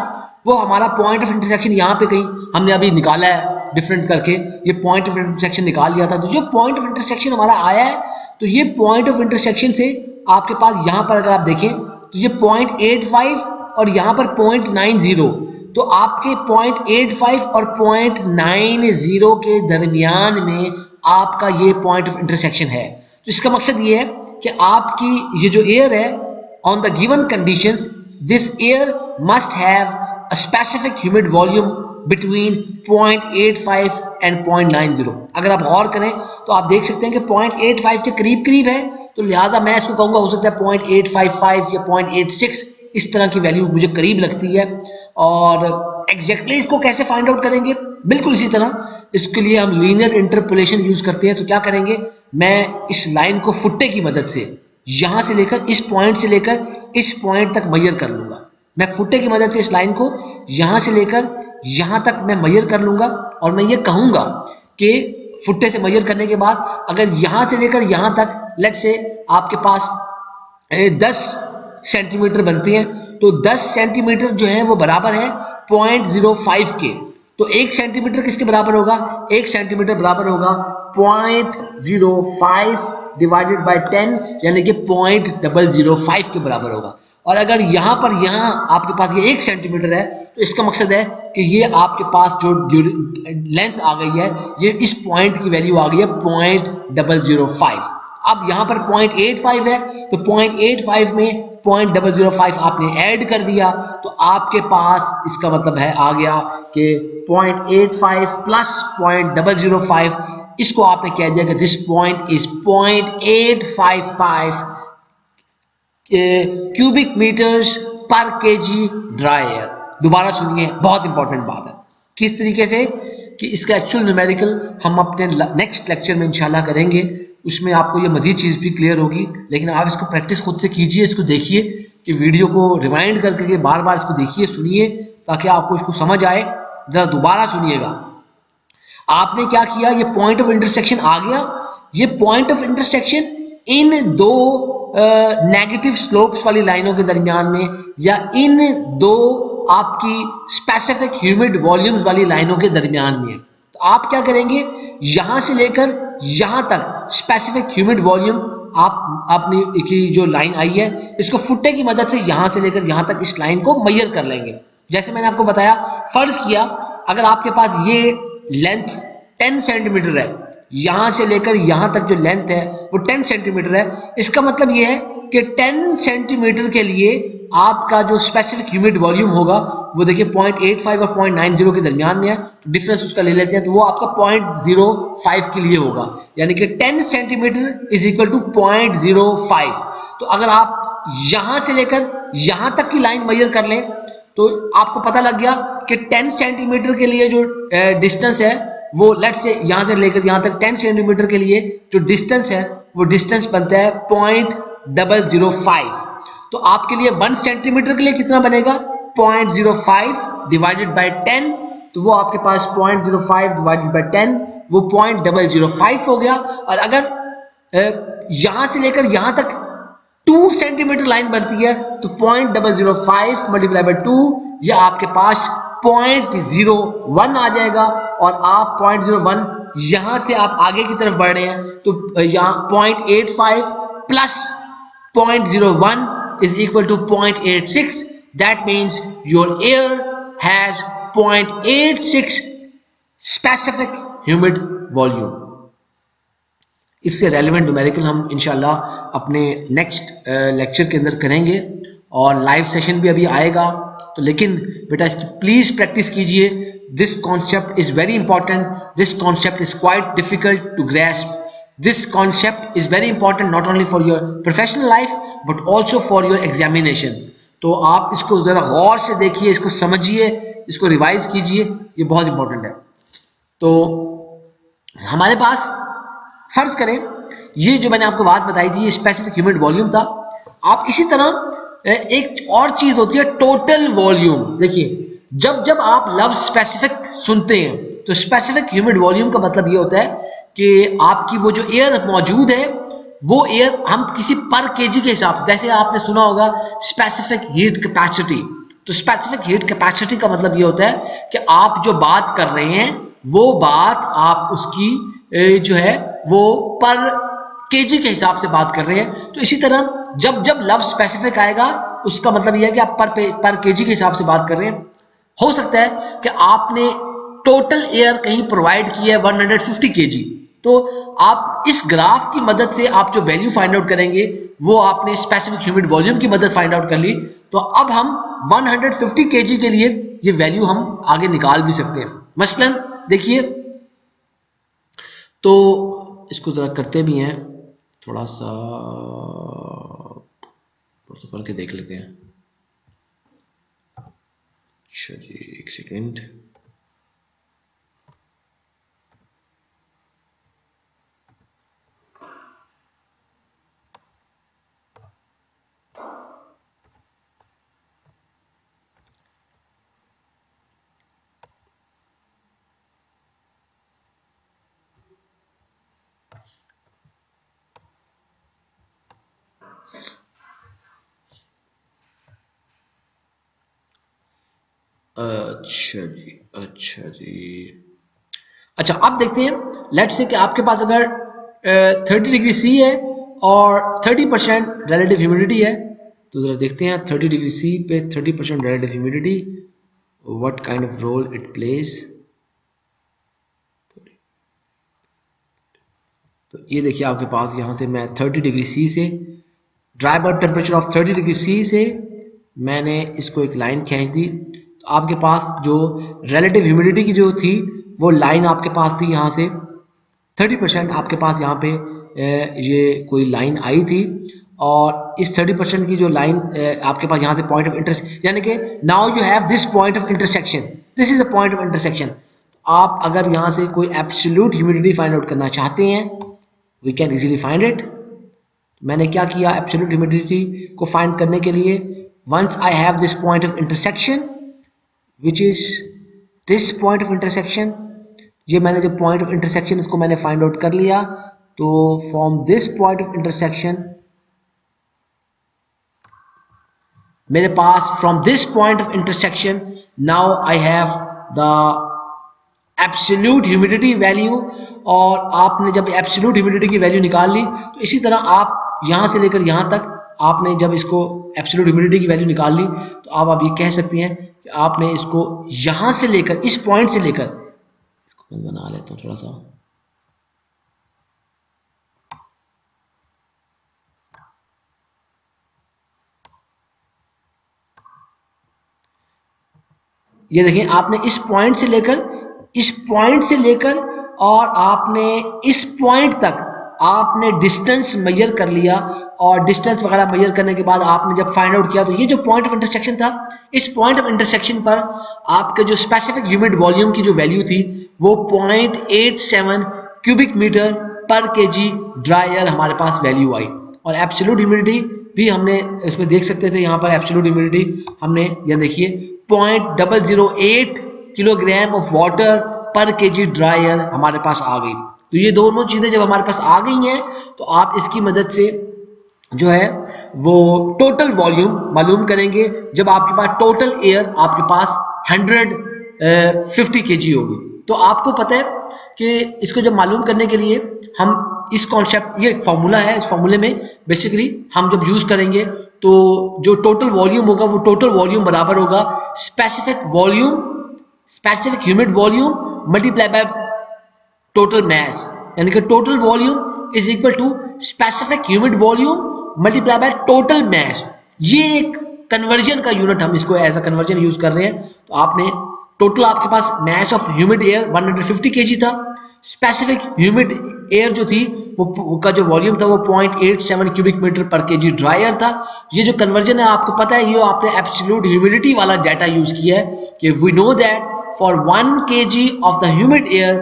वो हमारा पॉइंट ऑफ इंटरसेक्शन यहाँ पे कहीं हमने अभी निकाला है डिफरेंट करके, ये पॉइंट ऑफ इंटरसेक्शन निकाल लिया था। तो जो पॉइंट ऑफ इंटरसेक्शन हमारा आया है, तो ये पॉइंट ऑफ इंटरसेक्शन से आपके पास यहाँ पर अगर आप देखें तो ये 0.85 और यहाँ पर 0.90, तो आपके 0.85 और 0.90 के दरमियान में आपका ये पॉइंट ऑफ इंटरसेक्शन है। तो इसका मकसद ये है कि आपकी ये जो एयर है, on the given conditions this air must have a specific humid volume between 0.85 and 0.90। अगर आप गौर करें तो आप देख सकते हैं कि 0.85 के करीब करीब है, तो लिहाजा मैं इसको कहूंगा हो सकता है 0.855 या 0.86 इस तरह की वैल्यू मुझे करीब लगती है। और एग्जैक्टली इसको कैसे फाइंड आउट करेंगे, बिल्कुल इसी तरह इसके लिए हम लीनियर इंटरपोलेशन यूज करते हैं। तो क्या करेंगे, मैं इस लाइन को फुट्टे की मदद से यहां से लेकर इस पॉइंट से लेकर इस पॉइंट तक मेजर कर लूंगा। मैं फुट्टे की मदद से इस लाइन को यहां से लेकर यहां तक मैं मेजर कर लूंगा, और मैं ये कहूंगा कि फुट्टे से मेजर करने के बाद अगर यहां से लेकर यहां तक लेट्स से आपके पास 10 सेंटीमीटर बनती हैं, तो 10 सेंटीमीटर जो है वो बराबर है 0.05 के। तो 1 सेंटीमीटर किसके बराबर होगा, 1 सेंटीमीटर बराबर होगा 0.05 डिवाइडेड बाय 10, यानी कि 0.005 के बराबर होगा। और अगर यहाँ पर यहाँ आपके पास ये 1 सेंटीमीटर है, तो इसका मकसद है कि ये आपके पास जो लेंथ आ गई है, ये इस पॉइंट की वैल्यू आ गई है 0.005। अब यहाँ पर 0.85 है, तो 0.85 में 0.005 आपने ऐड कर दिया, तो आपके पास इसका मतलब है आ गया कि 0.85 प्लस 0.005, इसको आपने कह दिया कि this point is 0.855 cubic metres per kg dry air. दोबारा सुनिए, बहुत इंपॉर्टेंट बात है। किस तरीके से कि इसका एक्चुअल न्यूमेरिकल हम अपने नेक्स्ट लेक्चर में इंशाल्लाह करेंगे, उसमें आपको ये मजीद चीज़ भी क्लियर होगी। लेकिन आप इसको प्रैक्टिस खुद से कीजिए, इसको देखिए कि वीडियो को रिवाइंड करके बार बार इसको देखिए, सुनिए, ताकि आपको इसको समझ आए। जरा दोबारा सुनिएगा। आपने क्या किया, ये पॉइंट ऑफ इंटरसेक्शन आ गया, ये पॉइंट ऑफ इंटरसेक्शन इन दो नेगेटिव स्लोप्स वाली लाइनों के दरमियान में, या इन दो आपकी स्पेसिफिक ह्यूमिड वॉल्यूम्स वाली लाइनों के दरमियान में। तो आप क्या करेंगे, यहां से लेकर यहां तक स्पेसिफिक ह्यूमिड वॉल्यूम आपने की जो लाइन आई है, इसको फुट्टे की मदद से यहां से लेकर यहां तक इस लाइन को मेजर कर लेंगे। जैसे मैंने आपको बताया, फर्ज किया अगर आपके पास ये लेंथ 10 सेंटीमीटर है, यहां से लेकर यहां तक जो लेंथ है वो 10 सेंटीमीटर है। इसका मतलब ये है कि 10 सेंटीमीटर के लिए आपका जो स्पेसिफिक ह्यूमिड वॉल्यूम होगा वो देखिए 0.85 और 0.90 के दरमियान में है, तो डिफरेंस उसका ले लेते हैं, तो वो आपका 0.05 के लिए होगा, यानी कि 10 सेंटीमीटर इज इक्वल टू 0.05। तो अगर आप यहां से लेकर यहां तक की लाइन मेजर कर लें तो आपको पता लग गया कि 10 सेंटीमीटर के लिए जो डिस्टेंस है वो लेट्स से यहां से लेकर यहां तक 10 सेंटीमीटर के लिए जो डिस्टेंस है वो डिस्टेंस बनता है 0.005। तो आपके लिए 1 सेंटीमीटर के लिए कितना बनेगा 0.05 डिवाइडेड बाय 10, तो वो आपके पास 0.05 डिवाइडेड बाय 10 वो 0.005 हो गया। और अगर यहां से लेकर यहां तक 2 सेंटीमीटर लाइन बनती है तो 0.005 मल्टीप्लाई बाय 2 ये आपके पास 0.01 आ जाएगा। और आप 0.01 यहां से आप आगे की तरफ बढ़ रहे हैं तो यहां 0.85 plus 0.01 is equal to 0.86. That means your air has 0.86 specific humid volume. इससे रेलेवेंट न्यूमेरिकल हम इंशाल्लाह अपने नेक्स्ट लेक्चर के अंदर करेंगे और लाइव सेशन भी अभी आएगा। तो लेकिन बेटा इसकी प्लीज प्रैक्टिस कीजिए। This concept is very important, this concept is quite difficult to grasp, this concept is very important not only for your professional life but also for your examination. तो आप इसको जरा गौर से देखिए, इसको समझिए, इसको रिवाइज कीजिए, ये बहुत इंपॉर्टेंट है। तो हमारे पास फर्ज करें ये जो मैंने आपको बात बताई थी ये स्पेसिफिक ह्यूमिड वॉल्यूम था। आप इसी तरह एक और चीज होती है टोटल वॉल्यूम। देखिए जब जब आप लफ्ज स्पेसिफिक सुनते हैं तो स्पेसिफिक ह्यूमिड वॉल्यूम का मतलब ये होता है कि आपकी वो जो एयर मौजूद है वो एयर हम किसी पर केजी के हिसाब से, जैसे आपने सुना होगा स्पेसिफिक हीट कैपेसिटी, तो स्पेसिफिक हीट कैपेसिटी का मतलब ये होता है कि आप जो बात कर रहे हैं वो बात आप उसकी जो है वो पर केजी के हिसाब से बात कर रहे हैं। तो इसी तरह जब जब लफ्ज स्पेसिफिक आएगा उसका मतलब यह है कि आप पर केजी के हिसाब से बात कर रहे हैं। हो सकता है कि आपने टोटल एयर कहीं प्रोवाइड की है 150 केजी, तो आप इस ग्राफ की मदद से आप जो वैल्यू फाइंड आउट करेंगे वो आपने स्पेसिफिक ह्यूमिड वॉल्यूम की मदद फाइंड आउट कर ली। तो अब हम 150 केजी के लिए ये वैल्यू हम आगे निकाल भी सकते हैं। मसलन देखिए, तो इसको जरा करते भी हैं, थोड़ा सा करके देख लेते हैं। अच्छा जी एक सेकेंड। अच्छा जी। अच्छा अब देखते हैं, लेट्स से कि आपके पास अगर 30 डिग्री सी है और 30% रिलेटिव ह्यूमिडिटी है, तो जरा देखते हैं 30 डिग्री सी पे 30% relative humidity what kind of role it plays. तो ये देखिए आपके पास यहां से मैं 30 डिग्री सी से dry bulb temperature of 30 degree C से मैंने इसको एक लाइन खींच दी। तो आपके पास जो रिलेटिव ह्यूमिडिटी की जो थी वो लाइन आपके पास थी यहाँ से 30% आपके पास यहाँ पे ये कोई लाइन आई थी, और इस 30% की जो लाइन आपके पास यहाँ से पॉइंट ऑफ इंटरसेक्शन, यानी कि now you have this point of intersection, this is the point of intersection. आप अगर यहाँ से कोई एब्सोल्यूट ह्यूमिडिटी फाइंड आउट करना चाहते हैं we can easily find it. मैंने क्या किया, एब्सोल्यूट ह्यूमिडिटी को फाइंड करने के लिए once I have this point of intersection which is this point of intersection, ये मैंने जो पॉइंट ऑफ इंटरसेक्शन इसको मैंने फाइंड आउट कर लिया। तो from this point of intersection मेरे पास from this point of intersection now I have the absolute humidity value. और आपने जब एब्सोल्यूट ह्यूमिडिटी की वैल्यू निकाल ली तो इसी तरह आप यहां से लेकर यहां तक आपने जब इसको एब्सोल्यूट ह्यूमिडिटी की वैल्यू निकाल ली तो आप ये कह सकते हैं कि आपने इसको यहां से लेकर इस पॉइंट से लेकर, इसको मैं बना लेता हूं थोड़ा सा, ये देखें, आपने इस पॉइंट से लेकर और आपने इस पॉइंट तक आपने डिस्टेंस मेजर कर लिया, और डिस्टेंस वगैरह मेजर करने के बाद आपने जब फाइंड आउट किया तो ये जो पॉइंट ऑफ इंटरसेक्शन था, इस पॉइंट ऑफ इंटरसेक्शन पर आपके जो स्पेसिफिक ह्यूमिड वॉल्यूम की जो वैल्यू थी वो 0.87 cubic metre per kg dry air हमारे पास वैल्यू आई। और एब्सोल्यूट ह्यूमिडिटी भी हमने इसमें देख सकते थे, यहाँ पर एब्सोल्यूट ह्यूमिडिटी हमने ये देखिए 0.008 kilogram of water per kg dry air हमारे पास आ गई। तो ये दोनों चीजें जब हमारे पास आ गई हैं तो आप इसकी मदद से जो है वो टोटल वॉल्यूम मालूम करेंगे। जब आपके पास टोटल एयर आपके पास 150 केजी होगी, तो आपको पता है कि इसको जब मालूम करने के लिए हम इस कॉन्सेप्ट, ये एक फॉर्मूला है, इस फॉर्मूले में बेसिकली हम जब यूज करेंगे तो जो टोटल वॉल्यूम होगा वो टोटल वॉल्यूम बराबर होगा specific humid volume multiply by total mass, यानी कि total volume is equal to specific humid volume multiply by total mass. ये एक कन्वर्जन का यूनिट, हम इसको एज अ कन्वर्जन यूज कर रहे हैं। तो आपने टोटल आपके पास mass of humid air 150 kg था, स्पेसिफिक ह्यूमिड एयर जो थी वो का जो वॉल्यूम था वो 0.87 cubic metre per kg dry air था। ये जो कन्वर्जन है आपको पता है, ये आपने एब्सोल्यूट ह्यूमिडिटी वाला डाटा यूज किया है कि we know that for 1 kg of the humid air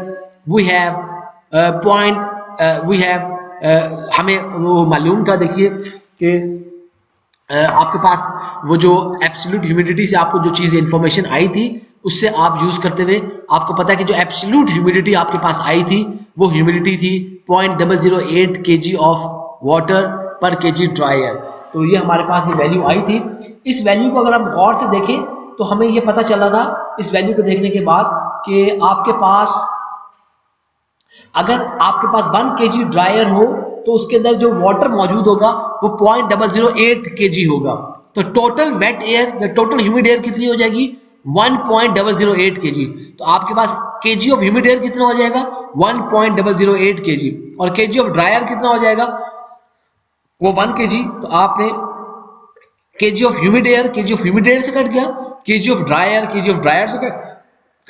हमें वो मालूम था। देखिए कि आपके पास वो जो एब्सोल्यूट ह्यूमिडिटी से आपको जो चीज इंफॉर्मेशन आई थी उससे आप यूज करते हुए आपको पता है कि जो एब्सोल्यूट ह्यूमिडिटी आपके पास आई थी वो ह्यूमिडिटी थी 0.008 kg of water per kg dry air. तो ये हमारे पास ये वैल्यू आई थी। इस वैल्यू को अगर हम गौर से देखें तो हमें ये पता चला था इस वैल्यू को देखने के बाद कि आपके पास अगर आपके पास 1 kg ड्रायर हो तो उसके अंदर जो वाटर मौजूद होगा वो 0.008 kg होगा। तो टोटल वेट एयर या टोटल ह्यूमिड एयर कितनी हो जाएगी 1.008 kg। तो आपके पास kg ऑफ ह्यूमिड एयर कितना हो जाएगा 1.008 kg, और kg ऑफ ड्रायर कितना हो जाएगा वो 1 kg। तो आपने kg ऑफ ह्यूमिड एयर से कट गया, kg ऑफ ड्रायर से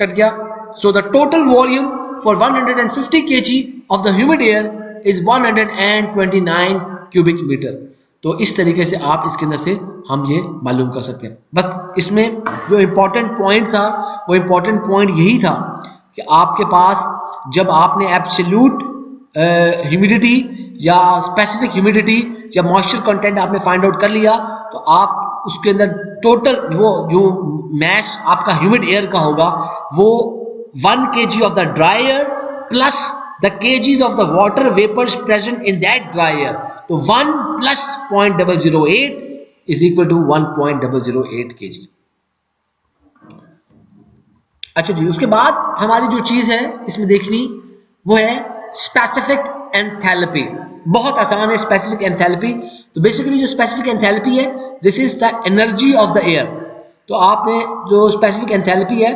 कट गया। So the total volume for 150 kg of the humid air is 129 cubic meter। तो इस तरीके से आप इसके अंदर से हम ये मालूम कर सकते हैं। बस इसमें जो इम्पोर्टेंट पॉइंट था वो इम्पोर्टेंट पॉइंट यही था कि आपके पास जब आपने एब्सोल्यूट ह्यूमिडिटी या स्पेसिफिक ह्यूमिडिटी या मॉइस्चर कंटेंट आपने फाइंड आउट कर लिया तो आप उसके अंदर टोटल वो जो मैश आपका ह्यूमिड एयर का होगा वो 1 kg of the dry air plus the kgs of the water vapors present in that dry air। तो 1 plus 0.008 is equal to 1.008 kg। अच्छा जी, उसके बाद हमारी जो चीज है इसमें देखनी वो है स्पेसिफिक एंथैल्पी। बहुत आसान है स्पेसिफिक एंथैल्पी। तो बेसिकली जो स्पेसिफिक एंथैल्पी है this is the energy of the air. तो आपने जो स्पेसिफिक एंथैल्पी है,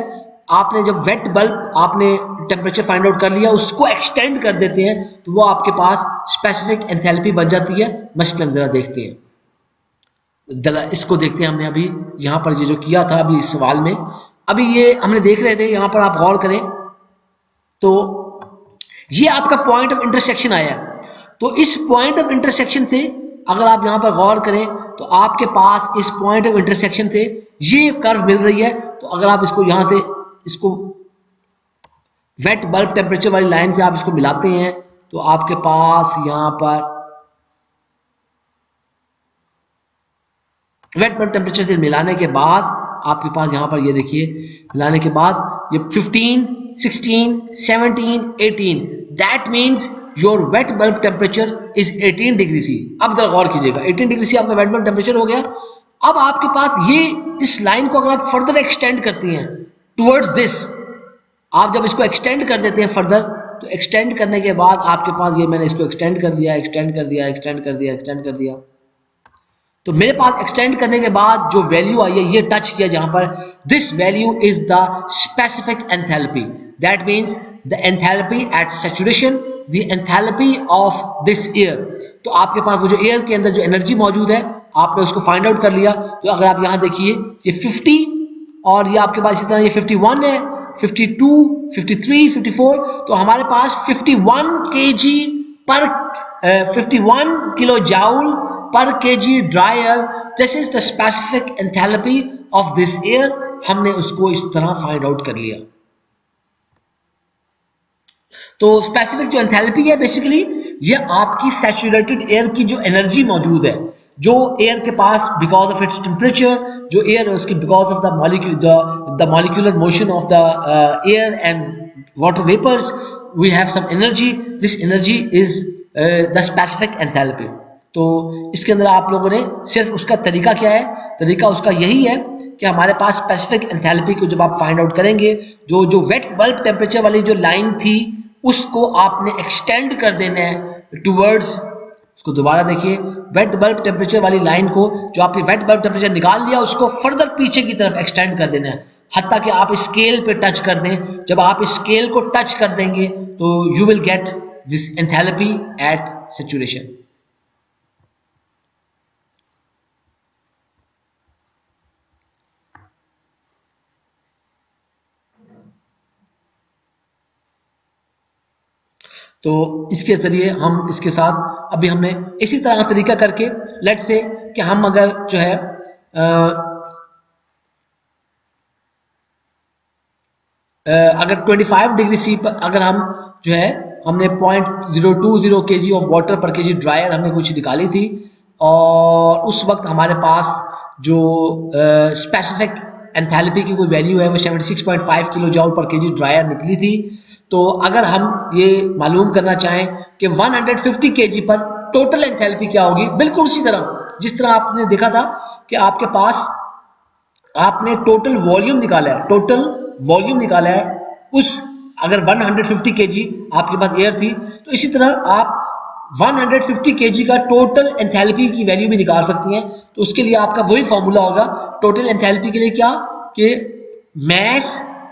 आपने जब वेट बल्ब आपने टेम्परेचर फाइंड आउट कर लिया उसको एक्सटेंड कर देते हैं तो वो आपके पास स्पेसिफिक एंथैल्पी बन जाती है। मसलन जरा देखते हैं, जरा इसको देखते हैं। हमने अभी यहाँ पर ये जो किया था अभी इस सवाल में, अभी ये हमने देख रहे थे, यहाँ पर आप गौर करें तो ये आपका पॉइंट ऑफ इंटरसेक्शन आया। तो इस पॉइंट ऑफ इंटरसेक्शन से अगर आप यहाँ पर गौर करें तो आपके पास इस पॉइंट ऑफ इंटरसेक्शन से ये कर्व मिल रही है। तो अगर आप इसको यहाँ से इसको वेट बल्ब टेम्परेचर वाली लाइन से आप इसको मिलाते हैं तो आपके पास यहां पर वेट बल्ब टेम्परेचर से मिलाने के बाद आपके पास यहां पर ये देखिए मिलाने के बाद ये 15, 16, 17, 18 that means your wet bulb temperature is 18 degree C. अब जरा गौर कीजिएगा 18 डिग्री सी आपका वेट बल्ब टेम्परेचर हो गया। अब आपके पास ये इस लाइन को अगर आप फर्दर एक्सटेंड करती हैं टुवर्ड्स दिस, आप जब इसको एक्सटेंड कर देते हैं फर्दर तो एक्सटेंड करने के बाद आपके पास ये मैंने इसको एक्सटेंड कर दिया। तो मेरे पास एक्सटेंड करने के बाद जो वैल्यू आई है ये टच किया जहां पर this value is the specific enthalpy. That means the enthalpy at saturation, the enthalpy of this air. तो आपके पास वो जो एयर के अंदर जो एनर्जी मौजूद है आपने उसको फाइंड आउट कर लिया। तो अगर आप यहां देखिए ये 50 और ये आपके पास इसी तरह ये 51 है, 52, 53, 54, तो हमारे पास 51 kg पर 51 किलो जाउल पर kg dry air, this is the specific enthalpy of this air. हमने उसको इस तरह फाइंड आउट कर लिया। तो स्पेसिफिक जो एंथैल्पी है बेसिकली ये आपकी सैचुरेटेड एयर की जो एनर्जी मौजूद है, जो एयर के पास बिकॉज ऑफ इट्स टेम्परेचर, जो एयर है उसकी because of the molecular motion of the air and water vapours, we have some energy, this energy is the specific enthalpy. तो इसके अंदर आप लोगों ने सिर्फ उसका तरीका क्या है, तरीका उसका यही है कि हमारे पास स्पेसिफिक एंथैल्पी को जब आप फाइंड आउट करेंगे, जो वेट बल्ब टेम्परेचर वाली जो लाइन थी उसको आपने एक्सटेंड कर देना है टूवर्ड्स, उसको दोबारा देखिए, वेट बल्ब टेम्परेचर वाली लाइन को, जो आपने वेट बल्ब टेम्परेचर निकाल लिया उसको फर्दर पीछे की तरफ एक्सटेंड कर देना है, हत्ता कि आप स्केल पे टच कर दें। जब आप स्केल को टच कर देंगे तो you will get this enthalpy at saturation. तो इसके जरिए हम इसके साथ अभी हमने इसी तरह तरीका करके लेट्स से कि हम अगर जो है अगर 25 डिग्री सी पर अगर हम जो है हमने 0.020 kg ऑफ वाटर पर kg ड्रायर हमने कुछ निकाली थी, और उस वक्त हमारे पास जो स्पेसिफिक एंथैल्पी की कोई वैल्यू है वो 76.5 किलो जूल पर kg ड्रायर निकली थी। तो अगर हम ये मालूम करना चाहें कि 150 kg पर टोटल एंथैल्पी क्या होगी, बिल्कुल उसी तरह जिस तरह आपने देखा था कि आपके पास आपने टोटल वॉल्यूम निकाला है, टोटल वॉल्यूम निकाला है, उस अगर 150 kg आपके पास एयर थी तो इसी तरह आप 150 kg का टोटल एंथैल्पी की वैल्यू भी निकाल सकती हैं। तो उसके लिए आपका वही फॉर्मूला होगा टोटल एंथैल्पी के लिए, क्या कि mass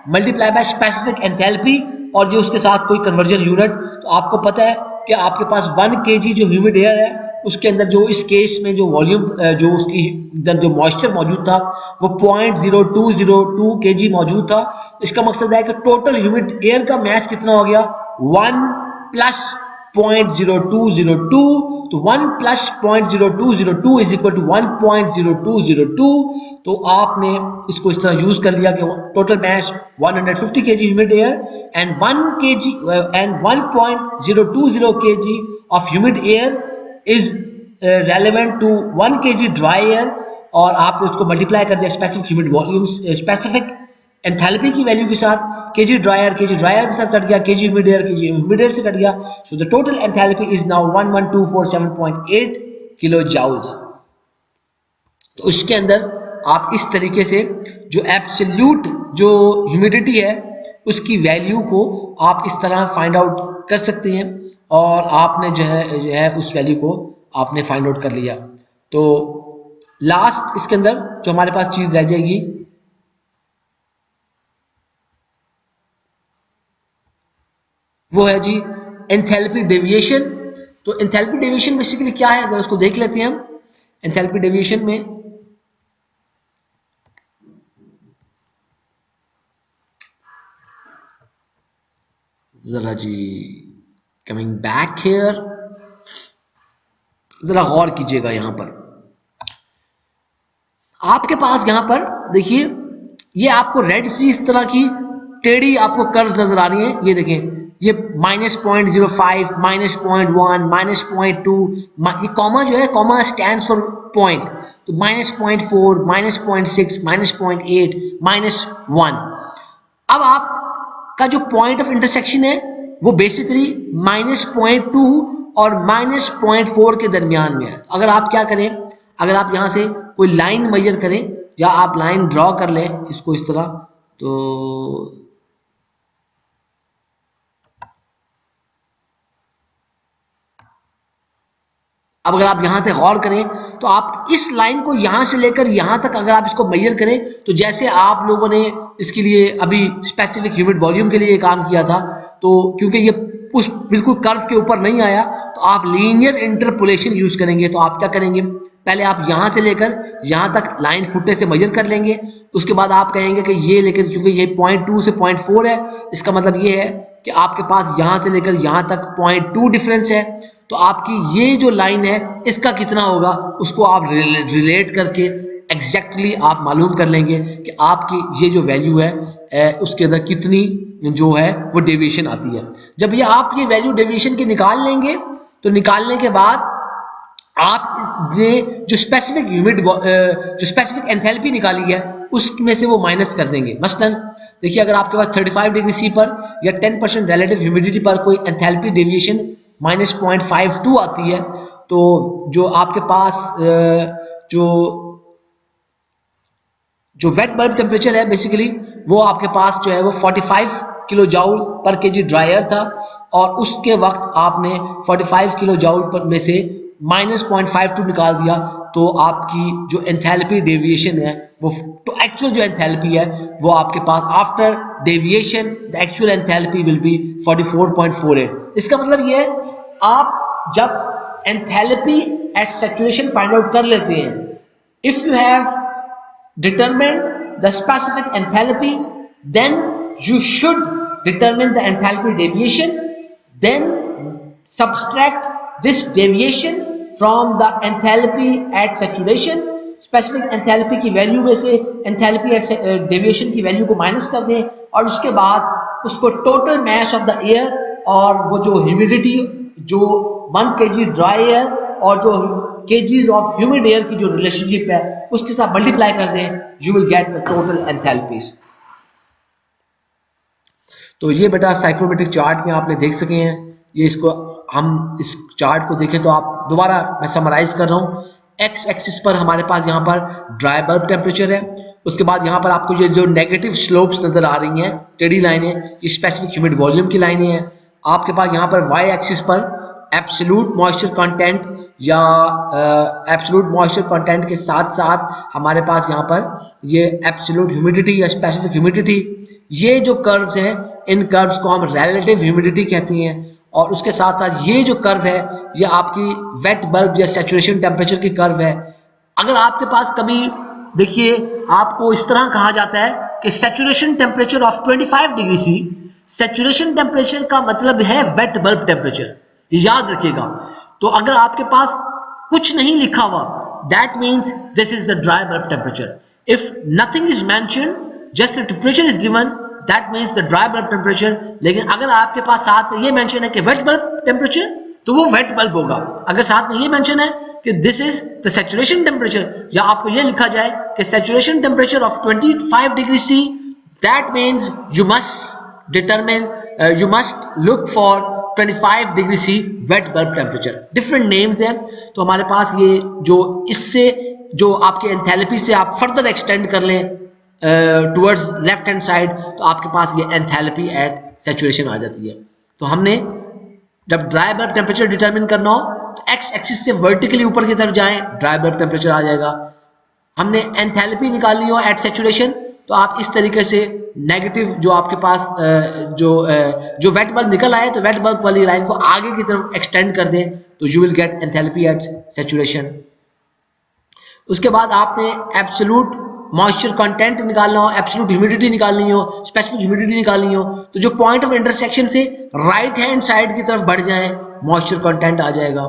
multiply by specific enthalpy और जो उसके साथ कोई कन्वर्जन यूनिट। तो आपको पता है कि आपके पास 1 kg जो ह्यूमिड एयर है उसके अंदर जो इस केस में जो वॉल्यूम जो उसकी अंदर जो मॉइस्चर मौजूद था वो 0.0202 kg मौजूद था। इसका मकसद है कि टोटल ह्यूमिड एयर का मैस कितना हो गया 1 प्लस 0.0202, तो 1 प्लस 0.0202 इज इक्वल टू 1.0202। तो आपने इसको इस तरह यूज कर लिया कि total mass 150 kg humid air and 1 kg and 1.020 kg of humid air is relevant to 1 kg dry air, और आपने उसको मल्टीप्लाई कर दिया specific humid volume specific enthalpy की वैल्यू के साथ, kg ड्रायर के साथ कट गया, kg ह्यूमिड एयर से कट गया। So the total enthalpy is now 11247.8 kilo joules. तो उसके अंदर आप इस तरीके से जो एब्सोल्यूट जो ह्यूमिडिटी है उसकी वैल्यू को आप इस तरह फाइंड आउट कर सकते हैं, और आपने जो है उस वैल्यू को आपने फाइंड आउट कर लिया। तो लास्ट इसके अंदर जो हमारे पास चीज रह जाएगी वो है जी एंथैल्पी डेविएशन। तो एंथैल्पी डेविएशन बेसिकली क्या है, जरा उसको देख लेते हैं हम। एंथैल्पी डेविएशन में जरा जी कमिंग बैक हियर, जरा गौर कीजिएगा। यहां पर आपके पास यहां पर देखिए ये आपको रेड सी इस तरह की टेढ़ी आपको कर्व नजर आ रही है, ये देखें ये -0.05 -0.1 -0.2, ये कॉमा जो है कॉमा स्टैंड्स फॉर पॉइंट, तो -0.4 -0.6 -0.8 -1। अब आपका जो पॉइंट ऑफ इंटरसेक्शन है वो बेसिकली -0.2 और -0.4 के दरमियान में है। अगर आप क्या करें, अगर आप यहां से कोई लाइन मेजर करें या आप लाइन ड्रॉ कर लें इसको इस तरह, तो अब अगर आप यहां से गौर करें तो आप इस लाइन को यहां से लेकर यहां तक अगर आप इसको मेजर करें तो जैसे आप लोगों ने इसके लिए अभी स्पेसिफिक ह्यूमिड वॉल्यूम के लिए काम किया था, तो क्योंकि ये बिल्कुल कर्व के ऊपर नहीं आया तो आप लीनियर इंटरपोलेशन यूज करेंगे। तो आप क्या करेंगे, पहले आप यहां से लेकर यहां तक लाइन फुटे से मेजर कर लेंगे, उसके बाद आप कहेंगे कि ये लेकर, क्योंकि ये 0.2 से 0.4 है, इसका मतलब ये है कि आपके पास यहां से लेकर यहां तक 0.2 डिफरेंस है, तो आपकी ये जो लाइन है इसका कितना होगा उसको आप रिलेट करके एग्जैक्टली आप मालूम कर लेंगे कि आपकी ये जो वैल्यू है उसके अंदर कितनी जो है वो डेविएशन आती है। जब ये आप ये वैल्यू डेविएशन की निकाल लेंगे तो निकालने के बाद आप ये जो स्पेसिफिक एंथैल्पी निकाली है उसमें से वो माइनस कर देंगे। मसलन देखिए, अगर आपके पास 35 डिग्री सी पर या 10% रिलेटिव ह्यूमिडिटी पर कोई एंथैल्पी डेविएशन -0.52 आती है, तो जो आपके पास जो वेट बल्ब टेम्परेचर है बेसिकली वो आपके पास जो है वो 45 किलो जाउल पर केजी ड्राई एयर था, और उसके वक्त आपने 45 किलो जाउल पर में से -0.52 निकाल दिया, तो आपकी जो एंथैल्पी डेविएशन है वो, तो एक्चुअल जो एंथैल्पी है वो आपके पास after deviation the actual enthalpy will be 44.48। इसका मतलब ये है, आप जब enthalpy at saturation find out कर लेते हैं, if you have determine the specific enthalpy, then you should determine the enthalpy deviation, then subtract this deviation from the enthalpy at saturation। specific enthalpy की वैल्यू में से enthalpy at deviation की वैल्यू को माइनस कर दें, और उसके बाद उसको total mass of the air और वो जो ह्यूमिडिटी जो 1 kg ड्राई एयर और जो kgs ऑफ ह्यूमिड एयर की जो रिलेशनशिप है उसके साथ मल्टीप्लाई कर दें, you will get the total enthalpies. तो ये बेटा साइक्रोमेट्रिक चार्ट में आपने देख सके हैं। ये इसको हम इस चार्ट को देखें तो आप दोबारा मैं समराइज कर रहा हूं। एक्स एक्सिस पर हमारे पास यहाँ पर ड्राई बल्ब टेम्परेचर है, उसके बाद यहाँ पर आपको ये जो नेगेटिव स्लोप्स नजर आ रही हैं, टेढ़ी लाइनें, ये स्पेसिफिक ह्यूमिड वॉल्यूम की लाइनें हैं। आपके पास यहाँ पर वाई एक्सिस पर एब्सोल्यूट मॉइस्चर कंटेंट या एब्सोल्यूट मॉइस्चर कंटेंट के साथ साथ हमारे पास यहाँ पर ये एब्सोल्यूट ह्यूमिडिटी या स्पेसिफिक ह्यूमिडिटी, ये जो कर्व्स हैं इन कर्व्स को हम रिलेटिव ह्यूमिडिटी कहती हैं। और उसके साथ साथ ये जो कर्व है ये आपकी वेट बल्ब या सैचुरेशन टेम्परेचर की कर्व है। अगर आपके पास कभी देखिए आपको इस तरह कहा जाता है कि saturation temperature of 25 degree C, saturation temperature का मतलब है वेट बल्ब टेम्परेचर, याद रखिएगा। तो अगर आपके पास कुछ नहीं लिखा हुआ, that means this is the dry bulb temperature. If nothing is mentioned, just the temperature is given, that means the dry bulb temperature. लेकिन अगर आपके पास साथ में ये मेंशन है कि वेट बल्ब टेम्परेचर, तो वो वेट बल्ब होगा। अगर साथ में ये मेंशन है कि this is the saturation temperature, या आपको ये लिखा जाए कि saturation temperature of 25 degree C, that means you must determine, you must look for 25 degree C wet bulb temperature. Different names हैं। तो हमारे पास ये जो इससे जो आपके एंथैल्पी से आप फर्दर एक्सटेंड कर लें टुवर्ड्स लेफ्ट हैंड साइड, तो आपके पास ये एंथैल्पी एट सैचुरेशन आ जाती है। तो हमने जब ड्राई बल्ब टेम्परेचर डिटरमिन करना हो तो एक्स एक्सिस से वर्टिकली ऊपर की तरफ जाएं, ड्राई बल्ब टेम्परेचर आ जाएगा। हमने एंथैल्पी निकालनी हो एट सैचुरेशन, तो आप इस तरीके से नेगेटिव जो आपके पास जो वेट बल्ब निकल आए, तो वेट बल्ब वाली लाइन को आगे की तरफ एक्सटेंड कर दें, तो you will get enthalpy at saturation. उसके बाद आपने एब्सोल्यूट मॉइस्चर कंटेंट निकालना हो, एब्सोल्यूट ह्यूमिडिटी निकालनी हो, स्पेसिफिक ह्यूमिडिटी निकालनी हो, तो जो पॉइंट ऑफ इंटरसेक्शन से राइट हैंड साइड की तरफ बढ़ जाएं, मॉइस्चर कंटेंट आ जाएगा।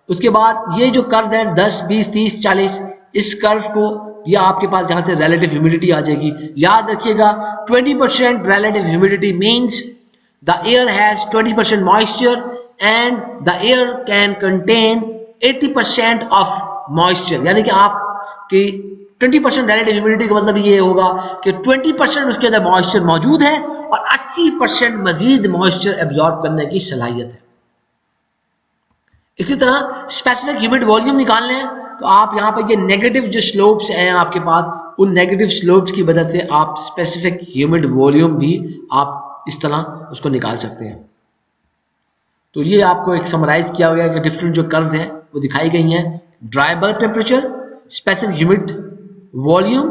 उसके बाद ये जो कर्व है 10, 20, 30, 40, इस कर्व को ये आपके पास जहां से रिलेटिव ह्यूमिडिटी आ जाएगी, याद रखिएगा 20% relative humidity means the air has 20% moisture and the air can contain 80% of moisture. यानी कि आपकी 20% रिलेटिव ह्यूमिडिटी का मतलब ये होगा कि 20% उसके अंदर मॉइस्चर मौजूद है और 80% मजीद मॉइस्चर एब्जॉर्ब करने की सलाहियत है। इसी तरह स्पेसिफिक ह्यूमिड वॉल्यूम निकालने हैं, तो आप यहाँ पर ये नेगेटिव जो स्लोप्स हैं आपके पास, उन नेगेटिव स्लोप्स की मदद से आप स्पेसिफिक ह्यूमिड वॉल्यूम भी आप इस तरह उसको निकाल सकते हैं। तो ये आपको एक समराइज किया गया कि डिफरेंट जो कर्व्स हैं वो दिखाई गई हैं। Dry bulb temperature, specific humid volume,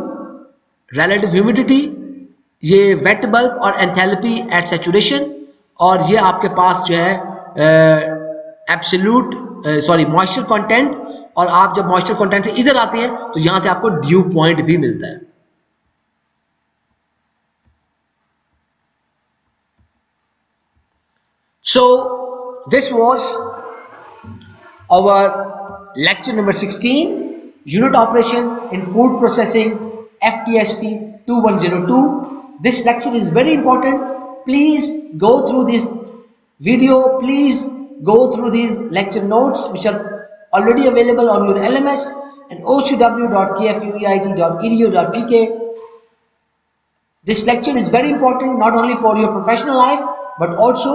relative humidity, ये वेट बल्ब और एंथैल्पी एट सैचुरेशन, और ये आपके पास जो है एब्सोल्यूट मॉइस्चर कंटेंट और आप जब मॉइस्चर कंटेंट से इधर आते हैं तो यहां से आपको ड्यू पॉइंट भी मिलता है। So this was our lecture number 16, unit operation in food processing, FTST 2102. This lecture is very important. Please go through this video. Please go through these lecture notes which are already available on your LMS and ocw.kfueit.edu.pk. This lecture is very important not only for your professional life but also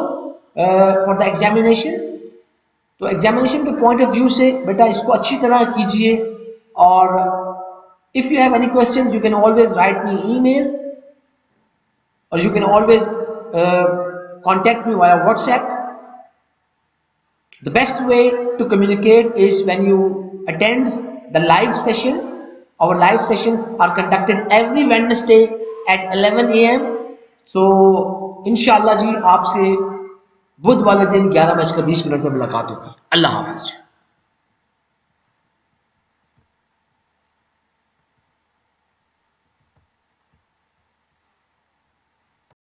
for the examination. तो एग्जामिनेशन के पॉइंट ऑफ व्यू से बेटा इसको अच्छी तरह कीजिए, और if you have any question you can always write me email और you can always contact me via WhatsApp. The best way to communicate is when you attend the live session. Our live sessions are conducted every Wednesday at 11 AM. So इंशाल्लाह जी आपसे बुध वाले दिन 11:20 में मुलाकात होगी। अल्लाह हाफिज।